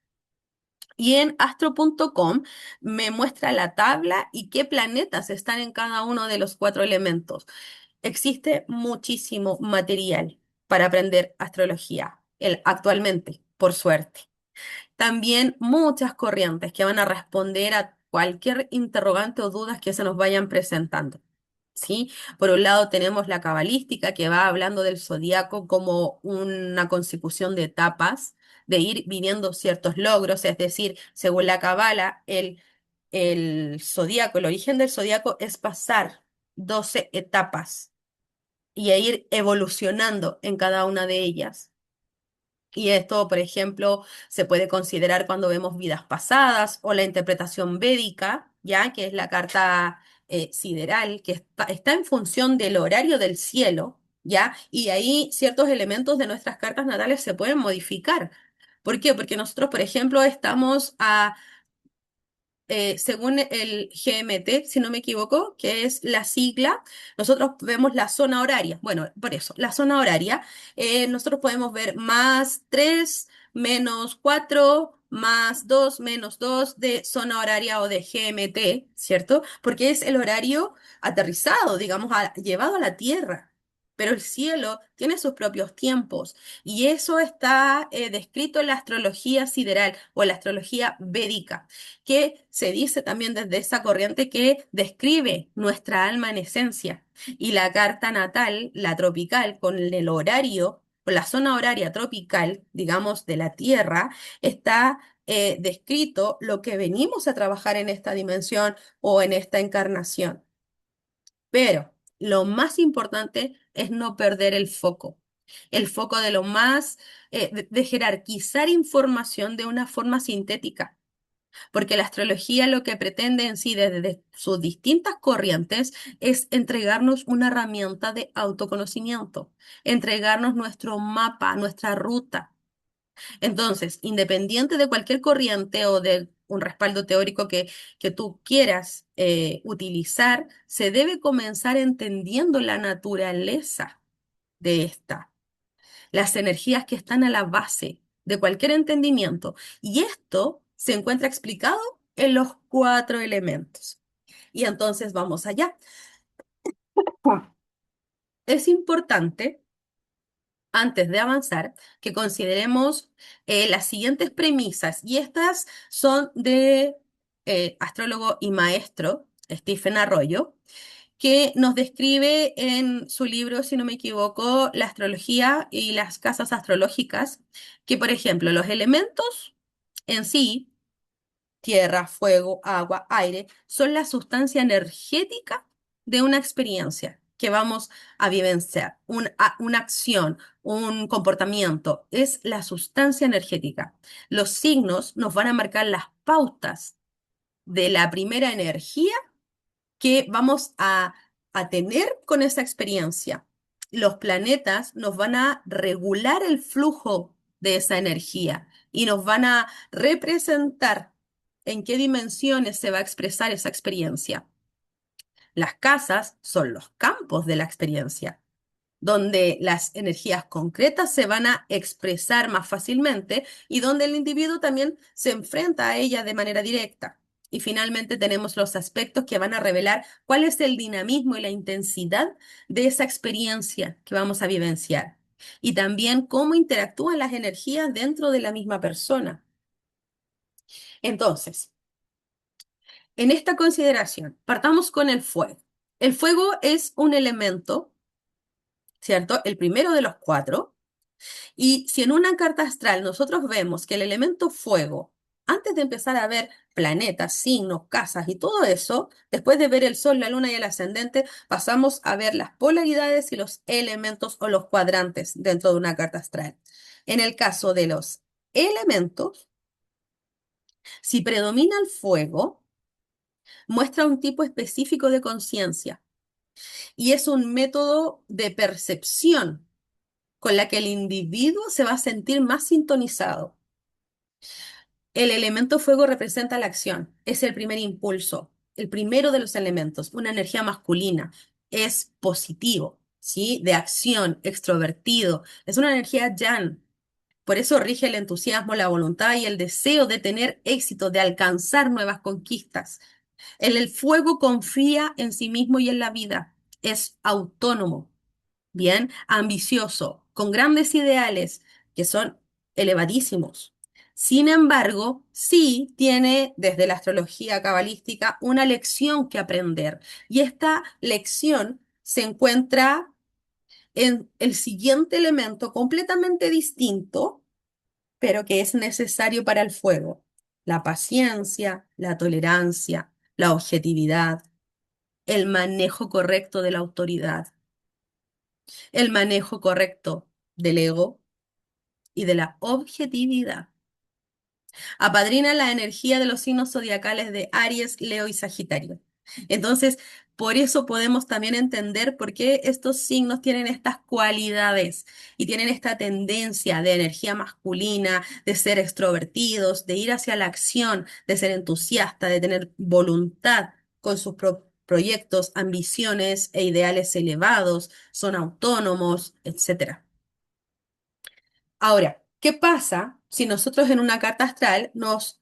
Y en astro.com me muestra la tabla y qué planetas están en cada uno de los cuatro elementos. Existe muchísimo material para aprender astrología actualmente, por suerte. También muchas corrientes que van a responder a cualquier interrogante o dudas que se nos vayan presentando. ¿Sí? Por un lado tenemos la cabalística que va hablando del zodiaco como una consecución de etapas, de ir viviendo ciertos logros, es decir, según la cabala, el zodiaco, el origen del zodiaco es pasar 12 etapas y a ir evolucionando en cada una de ellas. Y esto, por ejemplo, se puede considerar cuando vemos vidas pasadas o la interpretación védica, ya que es la carta sideral, que está en función del horario del cielo, ya, y ahí ciertos elementos de nuestras cartas natales se pueden modificar. ¿Por qué? Porque nosotros, por ejemplo, estamos según el GMT, si no me equivoco, que es la sigla, nosotros vemos la zona horaria. Bueno, por eso, la zona horaria, nosotros podemos ver +3, -4, +2, -2 de zona horaria o de GMT, ¿cierto? Porque es el horario aterrizado, digamos, llevado a la Tierra. pero el cielo tiene sus propios tiempos y eso está descrito en la astrología sideral o en la astrología védica, que se dice también desde esa corriente que describe nuestra alma en esencia. Y la carta natal, la tropical, con el horario, con la zona horaria tropical, digamos, de la Tierra, está descrito lo que venimos a trabajar en esta dimensión o en esta encarnación. Pero lo más importante es no perder el foco de lo más, de jerarquizar información de una forma sintética, porque la astrología lo que pretende en sí desde sus distintas corrientes es entregarnos una herramienta de autoconocimiento, entregarnos nuestro mapa, nuestra ruta. Entonces, independiente de cualquier corriente o de un respaldo teórico que tú quieras utilizar, se debe comenzar entendiendo la naturaleza de esta, las energías que están a la base de cualquier entendimiento. Y esto se encuentra explicado en los cuatro elementos. Y entonces vamos allá. Es importante antes de avanzar, que consideremos las siguientes premisas, y estas son de astrólogo y maestro Stephen Arroyo, que nos describe en su libro, si no me equivoco, La astrología y las casas astrológicas, que por ejemplo los elementos en sí, tierra, fuego, agua, aire, son la sustancia energética de una experiencia que vamos a vivenciar, una acción, un comportamiento, es la sustancia energética. Los signos nos van a marcar las pautas de la primera energía que vamos a tener con esa experiencia. Los planetas nos van a regular el flujo de esa energía y nos van a representar en qué dimensiones se va a expresar esa experiencia. Las casas son los campos de la experiencia donde las energías concretas se van a expresar más fácilmente y donde el individuo también se enfrenta a ellas de manera directa. Y finalmente tenemos los aspectos que van a revelar cuál es el dinamismo y la intensidad de esa experiencia que vamos a vivenciar. Y también cómo interactúan las energías dentro de la misma persona. Entonces, en esta consideración, partamos con el fuego. El fuego es un elemento, ¿cierto? El primero de los cuatro. Y si en una carta astral nosotros vemos que el elemento fuego, antes de empezar a ver planetas, signos, casas y todo eso, después de ver el sol, la luna y el ascendente, pasamos a ver las polaridades y los elementos o los cuadrantes dentro de una carta astral. En el caso de los elementos, si predomina el fuego, muestra un tipo específico de conciencia y es un método de percepción con la que el individuo se va a sentir más sintonizado. El elemento fuego representa la acción, es el primer impulso, el primero de los elementos, una energía masculina, es positivo, ¿sí? De acción, extrovertido, es una energía yang. Por eso rige el entusiasmo, la voluntad y el deseo de tener éxito, de alcanzar nuevas conquistas. El fuego confía en sí mismo y en la vida, es autónomo, bien, ambicioso, con grandes ideales que son elevadísimos. Sin embargo, sí tiene desde la astrología cabalística una lección que aprender y esta lección se encuentra en el siguiente elemento completamente distinto, pero que es necesario para el fuego: la paciencia, la tolerancia, la objetividad, el manejo correcto de la autoridad, el manejo correcto del ego y de la objetividad. Apadrina la energía de los signos zodiacales de Aries, Leo y Sagitario. Entonces, por eso podemos también entender por qué estos signos tienen estas cualidades y tienen esta tendencia de energía masculina, de ser extrovertidos, de ir hacia la acción, de ser entusiasta, de tener voluntad con sus proyectos, ambiciones e ideales elevados, son autónomos, etcétera. Ahora, ¿qué pasa si nosotros en una carta astral nos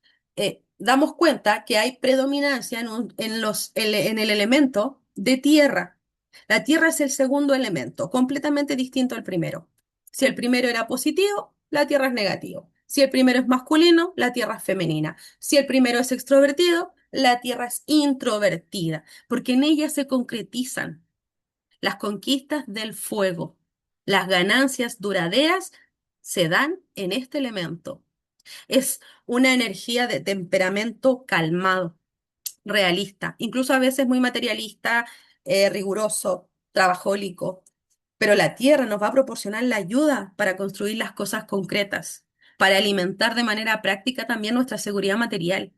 damos cuenta que hay predominancia en el elemento de tierra? La tierra es el segundo elemento, completamente distinto al primero. Si el primero era positivo, la tierra es negativo. Si el primero es masculino, la tierra es femenina. Si el primero es extrovertido, la tierra es introvertida, porque en ella se concretizan las conquistas del fuego. Las ganancias duraderas se dan en este elemento. Es una energía de temperamento calmado, realista, incluso a veces muy materialista, riguroso, trabajólico. Pero la tierra nos va a proporcionar la ayuda para construir las cosas concretas, para alimentar de manera práctica también nuestra seguridad material.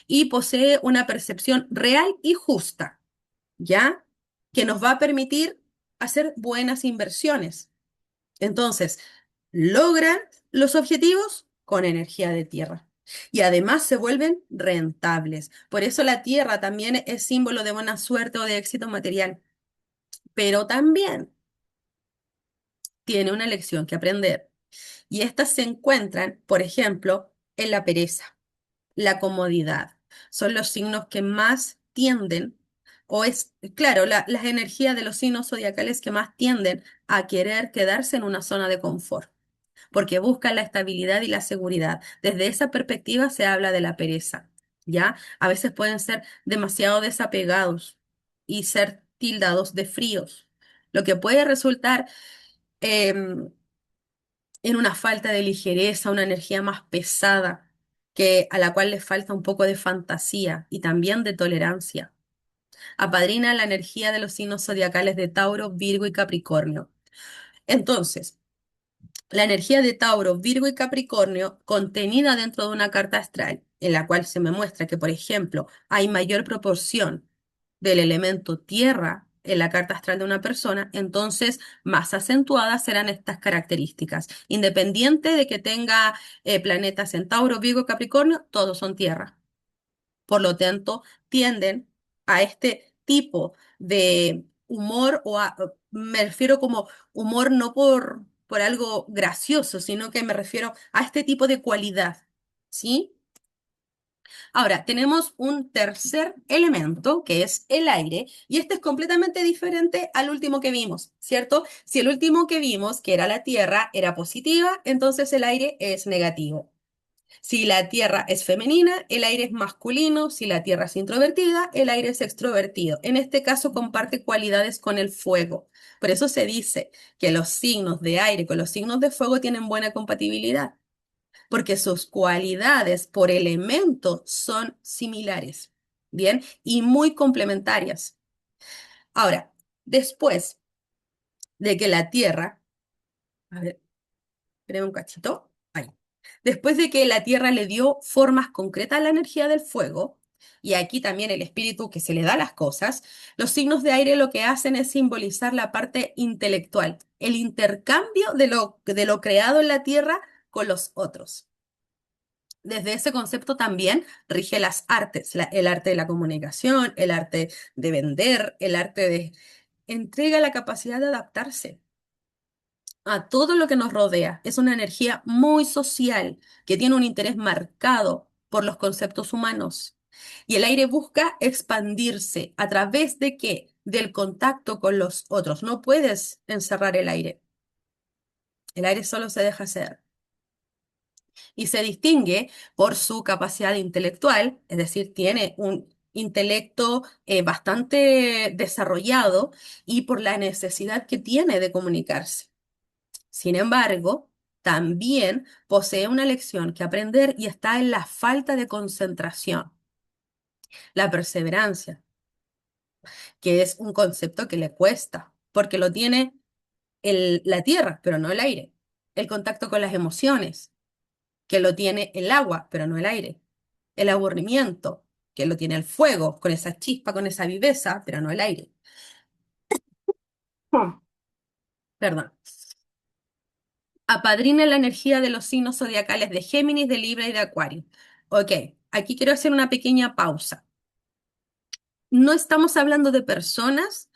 Y posee una percepción real y justa, ¿ya? Que nos va a permitir hacer buenas inversiones. Entonces, logran los objetivos con energía de tierra. Y además se vuelven rentables. Por eso la tierra también es símbolo de buena suerte o de éxito material. Pero también tiene una lección que aprender. Y estas se encuentran, por ejemplo, en la pereza, la comodidad. Son los signos que más tienden, o es, claro, las energías de los signos zodiacales que más tienden a querer quedarse en una zona de confort porque buscan la estabilidad y la seguridad. Desde esa perspectiva se habla de la pereza, ¿ya? A veces pueden ser demasiado desapegados y ser tildados de fríos, lo que puede resultar em, en una falta de ligereza, una energía más pesada, que, a la cual les falta un poco de fantasía y también de tolerancia. Apadrina la energía de los signos zodiacales de Tauro, Virgo y Capricornio. Entonces, la energía de Tauro, Virgo y Capricornio contenida dentro de una carta astral, en la cual se me muestra que, por ejemplo, hay mayor proporción del elemento tierra en la carta astral de una persona, entonces más acentuadas serán estas características. Independiente de que tenga planetas en Tauro, Virgo y Capricornio, todos son tierra. Por lo tanto, tienden a este tipo de humor me refiero como humor no por algo gracioso, sino que me refiero a este tipo de cualidad, ¿sí? Ahora, tenemos un tercer elemento que es el aire y este es completamente diferente al último que vimos, ¿cierto? Si el último que vimos, que era la Tierra, era positiva, entonces el aire es negativo. Si la tierra es femenina, el aire es masculino. Si la tierra es introvertida, el aire es extrovertido. En este caso comparte cualidades con el fuego. Por eso se dice que los signos de aire con los signos de fuego tienen buena compatibilidad, porque sus cualidades por elemento son similares, ¿bien? Y muy complementarias. Ahora, después de que la tierra, a ver, espérame un cachito. Ahí. Después de que la Tierra le dio formas concretas a la energía del fuego, y aquí también el espíritu que se le da a las cosas, los signos de aire lo que hacen es simbolizar la parte intelectual, el intercambio de lo creado en la Tierra con los otros. Desde ese concepto también rige las artes, el arte de la comunicación, el arte de vender, el arte de... Entrega la capacidad de adaptarse a todo lo que nos rodea. Es una energía muy social que tiene un interés marcado por los conceptos humanos. Y el aire busca expandirse a través de qué? Del contacto con los otros. No puedes encerrar el aire. El aire solo se deja hacer. Y se distingue por su capacidad intelectual, es decir, tiene un intelecto bastante desarrollado y por la necesidad que tiene de comunicarse. Sin embargo, también posee una lección que aprender y está en la falta de concentración, la perseverancia, que es un concepto que le cuesta, porque lo tiene la tierra, pero no el aire. El contacto con las emociones, que lo tiene el agua, pero no el aire. El aburrimiento, que lo tiene el fuego, con esa chispa, con esa viveza, pero no el aire. Hmm. Perdón. Apadrina la energía de los signos zodiacales de Géminis, de Libra y de Acuario. Ok, aquí quiero hacer una pequeña pausa. No estamos hablando de personas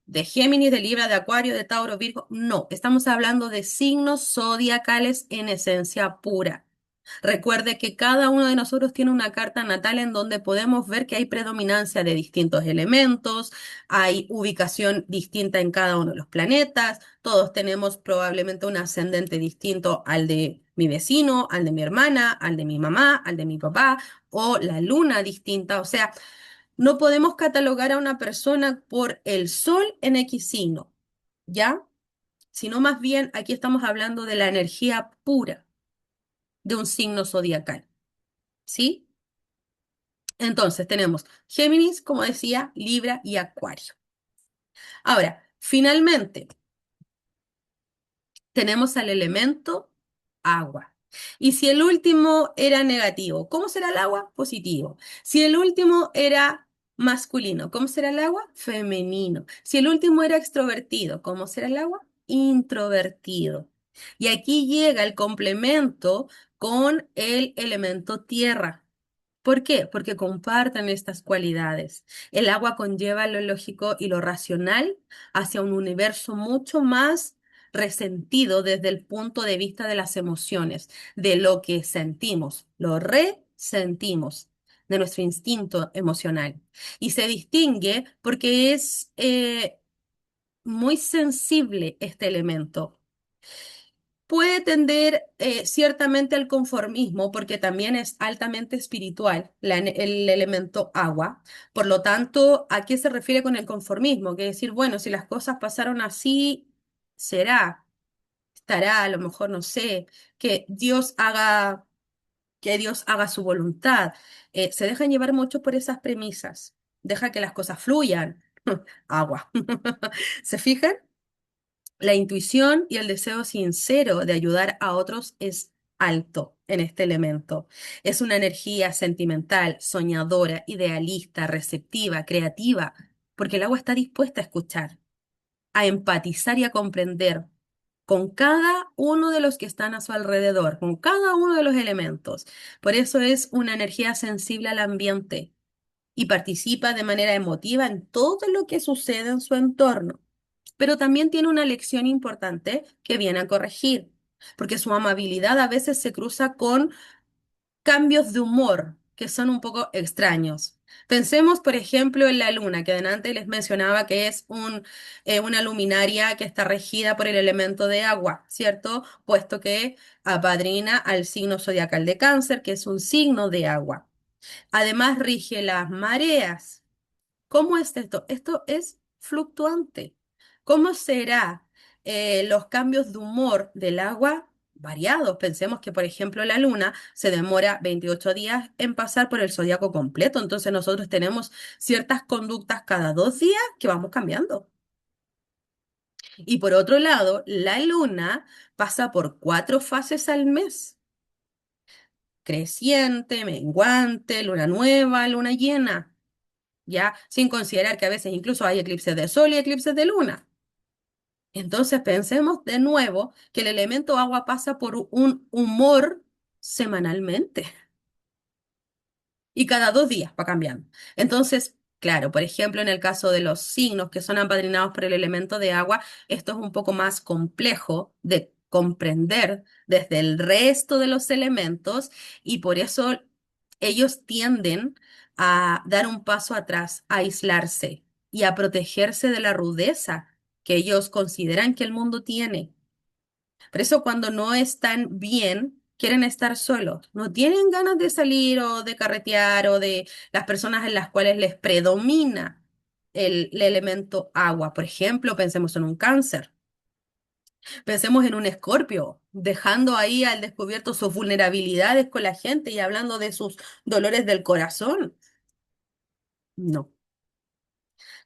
de Géminis, de Libra, de Acuario, de Tauro, Virgo. No, estamos hablando de signos zodiacales en esencia pura. Recuerde que cada uno de nosotros tiene una carta natal en donde podemos ver que hay predominancia de distintos elementos, hay ubicación distinta en cada uno de los planetas, todos tenemos probablemente un ascendente distinto al de mi vecino, al de mi hermana, al de mi mamá, al de mi papá, o la luna distinta. O sea, no podemos catalogar a una persona por el sol en X signo, ¿ya? Sino más bien aquí estamos hablando de la energía pura de un signo zodiacal. ¿Sí? Entonces tenemos Géminis, como decía, Libra y Acuario. Ahora, finalmente, tenemos al elemento agua. Y si el último era negativo, ¿cómo será el agua? Positivo. Si el último era masculino, ¿cómo será el agua? Femenino. Si el último era extrovertido, ¿cómo será el agua? Introvertido. Y aquí llega el complemento con el elemento tierra. ¿Por qué? Porque comparten estas cualidades. El agua conlleva lo lógico y lo racional hacia un universo mucho más resentido desde el punto de vista de las emociones, de lo que sentimos, lo resentimos, de nuestro instinto emocional. Y se distingue porque es muy sensible este elemento. Puede tender ciertamente al conformismo porque también es altamente espiritual el elemento agua. Por lo tanto, ¿a qué se refiere con el conformismo? Que decir, bueno, si las cosas pasaron así, será, estará, a lo mejor no sé, que Dios haga, que Dios haga su voluntad. Se dejan llevar mucho por esas premisas. Deja que las cosas fluyan. Agua. ¿Se fijan? La intuición y el deseo sincero de ayudar a otros es alto en este elemento. Es una energía sentimental, soñadora, idealista, receptiva, creativa, porque el agua está dispuesta a escuchar, a empatizar y a comprender con cada uno de los que están a su alrededor, con cada uno de los elementos. Por eso es una energía sensible al ambiente y participa de manera emotiva en todo lo que sucede en su entorno, pero también tiene una lección importante que viene a corregir, porque su amabilidad a veces se cruza con cambios de humor que son un poco extraños. Pensemos, por ejemplo, en la luna, que adelante les mencionaba que es una luminaria que está regida por el elemento de agua, ¿cierto? Puesto que apadrina al signo zodiacal de Cáncer, que es un signo de agua. Además, rige las mareas. ¿Cómo es esto? Esto es fluctuante. ¿Cómo será los cambios de humor del agua? Variados. Pensemos que, por ejemplo, la luna se demora 28 días en pasar por el zodiaco completo. Entonces nosotros tenemos ciertas conductas cada 2 días que vamos cambiando. Y por otro lado, la luna pasa por 4 fases al mes. Creciente, menguante, luna nueva, luna llena. ¿Ya? Sin considerar que a veces incluso hay eclipses de sol y eclipses de luna. Entonces pensemos de nuevo que el elemento agua pasa por un humor semanalmente y cada 2 días va cambiando. Entonces, claro, por ejemplo, en el caso de los signos que son apadrinados por el elemento de agua, esto es un poco más complejo de comprender desde el resto de los elementos y por eso ellos tienden a dar un paso atrás, a aislarse y a protegerse de la rudeza que ellos consideran que el mundo tiene. Por eso cuando no están bien, quieren estar solos. No tienen ganas de salir o de carretear o de las personas en las cuales les predomina el elemento agua. Por ejemplo, pensemos en un cáncer. Pensemos en un escorpio, dejando ahí al descubierto sus vulnerabilidades con la gente y hablando de sus dolores del corazón. No.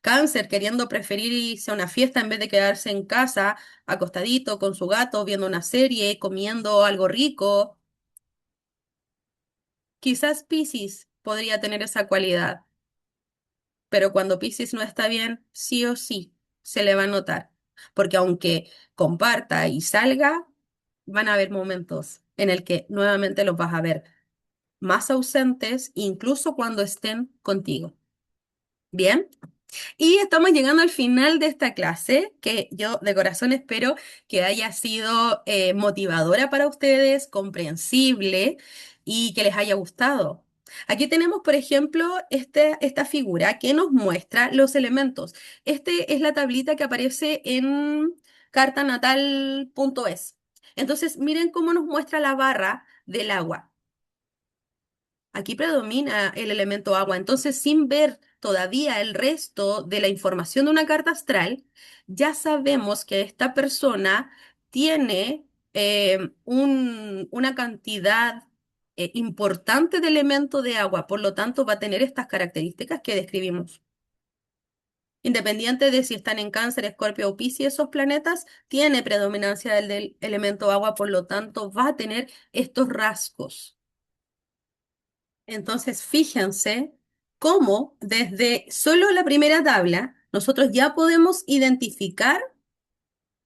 Cáncer, queriendo preferir irse a una fiesta en vez de quedarse en casa, acostadito con su gato, viendo una serie, comiendo algo rico. Quizás Piscis podría tener esa cualidad, pero cuando Piscis no está bien, sí o sí se le va a notar, porque aunque comparta y salga, van a haber momentos en el que nuevamente los vas a ver más ausentes, incluso cuando estén contigo. ¿Bien? Y estamos llegando al final de esta clase, que yo de corazón espero que haya sido motivadora para ustedes, comprensible y que les haya gustado. Aquí tenemos, por ejemplo, esta figura que nos muestra los elementos. Este es la tablita que aparece en cartanatal.es. Entonces, miren cómo nos muestra la barra del agua. Aquí predomina el elemento agua, entonces sin ver todavía el resto de la información de una carta astral, ya sabemos que esta persona tiene una cantidad importante de elemento de agua, por lo tanto va a tener estas características que describimos. Independiente de si están en Cáncer, Escorpio o Piscis, esos planetas, tiene predominancia del elemento agua, por lo tanto va a tener estos rasgos. Entonces, fíjense cómo desde solo la primera tabla nosotros ya podemos identificar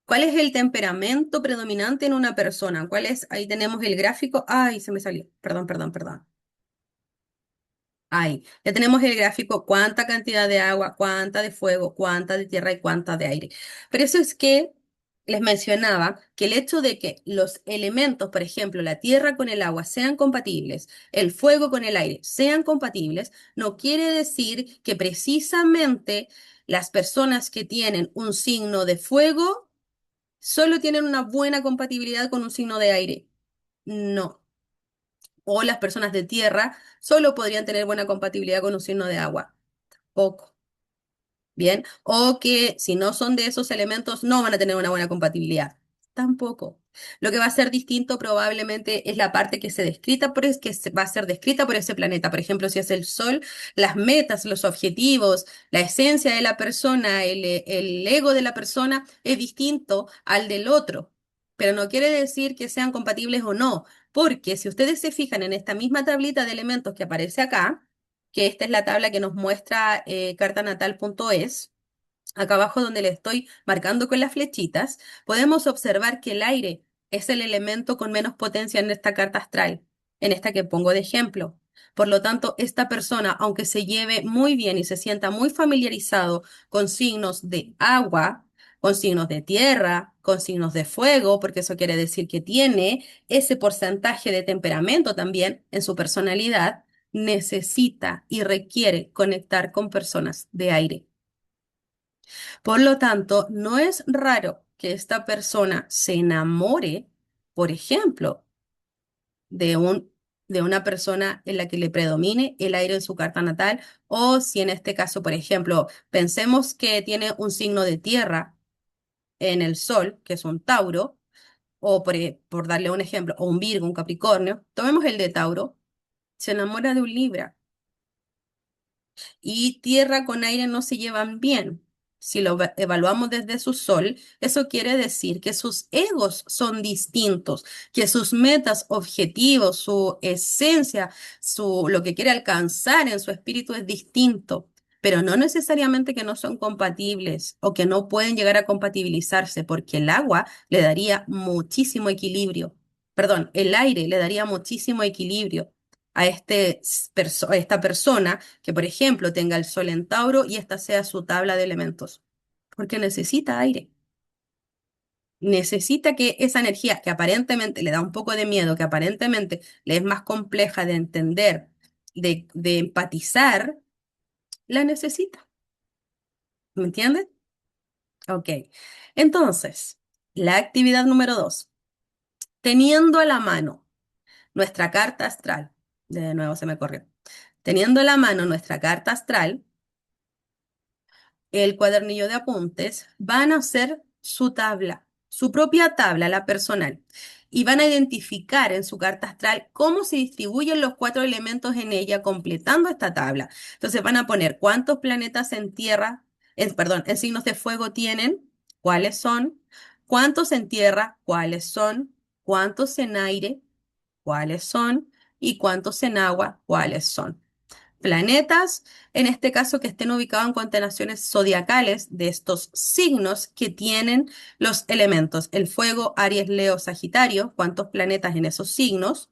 cuál es el temperamento predominante en una persona. ¿Cuál es? Ahí tenemos el gráfico. Ay, se me salió. Perdón, perdón, perdón. Ahí, ya tenemos el gráfico, cuánta cantidad de agua, cuánta de fuego, cuánta de tierra y cuánta de aire. Pero eso es que les mencionaba que el hecho de que los elementos, por ejemplo, la tierra con el agua sean compatibles, el fuego con el aire sean compatibles, no quiere decir que precisamente las personas que tienen un signo de fuego solo tienen una buena compatibilidad con un signo de aire. No, o las personas de tierra solo podrían tener buena compatibilidad con un signo de agua. Poco. Bien. O que si no son de esos elementos no van a tener una buena compatibilidad. Tampoco. Lo que va a ser distinto probablemente es la parte que se descrita por es que va a ser descrita por ese planeta. Por ejemplo, si es el Sol, las metas, los objetivos, la esencia de la persona, el ego de la persona es distinto al del otro. Pero no quiere decir que sean compatibles o no, porque si ustedes se fijan en esta misma tablita de elementos que aparece acá, que esta es la tabla que nos muestra cartanatal.es, acá abajo donde le estoy marcando con las flechitas, podemos observar que el aire es el elemento con menos potencia en esta carta astral, en esta que pongo de ejemplo. Por lo tanto, esta persona, aunque se lleve muy bien y se sienta muy familiarizado con signos de agua, con signos de tierra, con signos de fuego, porque eso quiere decir que tiene ese porcentaje de temperamento también en su personalidad, necesita y requiere conectar con personas de aire. Por lo tanto, no es raro que esta persona se enamore, por ejemplo, de de una persona en la que le predomine el aire en su carta natal, o si en este caso, por ejemplo, pensemos que tiene un signo de tierra en el sol, que es un Tauro, o por darle un ejemplo, o un Virgo, un Capricornio, tomemos el de Tauro, se enamora de un Libra y tierra con aire no se llevan bien. Si lo evaluamos desde su sol, eso quiere decir que sus egos son distintos, que sus metas, objetivos, su esencia, lo que quiere alcanzar en su espíritu es distinto, pero no necesariamente que no son compatibles o que no pueden llegar a compatibilizarse, porque el agua le daría muchísimo equilibrio. Perdón, el aire le daría muchísimo equilibrio a a esta persona que, por ejemplo, tenga el Sol en Tauro y esta sea su tabla de elementos, porque necesita aire. Necesita que esa energía que aparentemente le da un poco de miedo, que aparentemente le es más compleja de entender, de empatizar, la necesita. ¿Me entiendes? Ok. Entonces, la actividad número 2, teniendo a la mano nuestra carta astral, de nuevo se me corrió, teniendo a la mano nuestra carta astral, el cuadernillo de apuntes, van a hacer su tabla, su propia tabla, la personal, y van a identificar en su carta astral cómo se distribuyen los cuatro elementos en ella, completando esta tabla. Entonces van a poner cuántos planetas en tierra, perdón, en signos de fuego tienen, cuáles son, cuántos en tierra, cuáles son, cuántos en aire, cuáles son, y cuántos en agua, cuáles son planetas, en este caso que estén ubicados en constelaciones zodiacales de estos signos que tienen los elementos, el fuego, Aries, Leo, Sagitario, cuántos planetas en esos signos,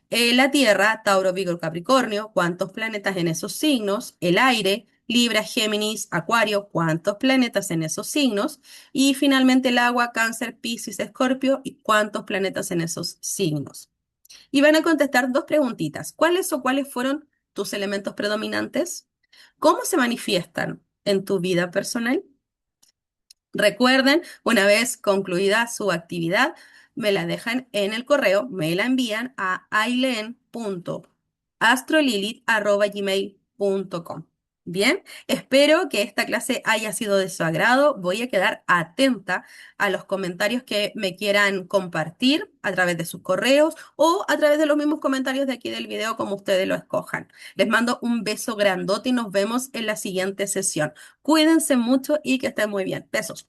la Tierra, Tauro, Virgo, Capricornio, cuántos planetas en esos signos, el aire, Libra, Géminis, Acuario, cuántos planetas en esos signos. Y finalmente el agua, Cáncer, Piscis, Escorpio y cuántos planetas en esos signos. Y van a contestar dos preguntitas. ¿Cuáles o cuáles fueron tus elementos predominantes? ¿Cómo se manifiestan en tu vida personal? Recuerden, una vez concluida su actividad, me la dejan en el correo, me la envían a aileen.astrolilith@gmail.com. Bien, espero que esta clase haya sido de su agrado. Voy a quedar atenta a los comentarios que me quieran compartir a través de sus correos o a través de los mismos comentarios de aquí del video, como ustedes lo escojan. Les mando un beso grandote y nos vemos en la siguiente sesión. Cuídense mucho y que estén muy bien. Besos.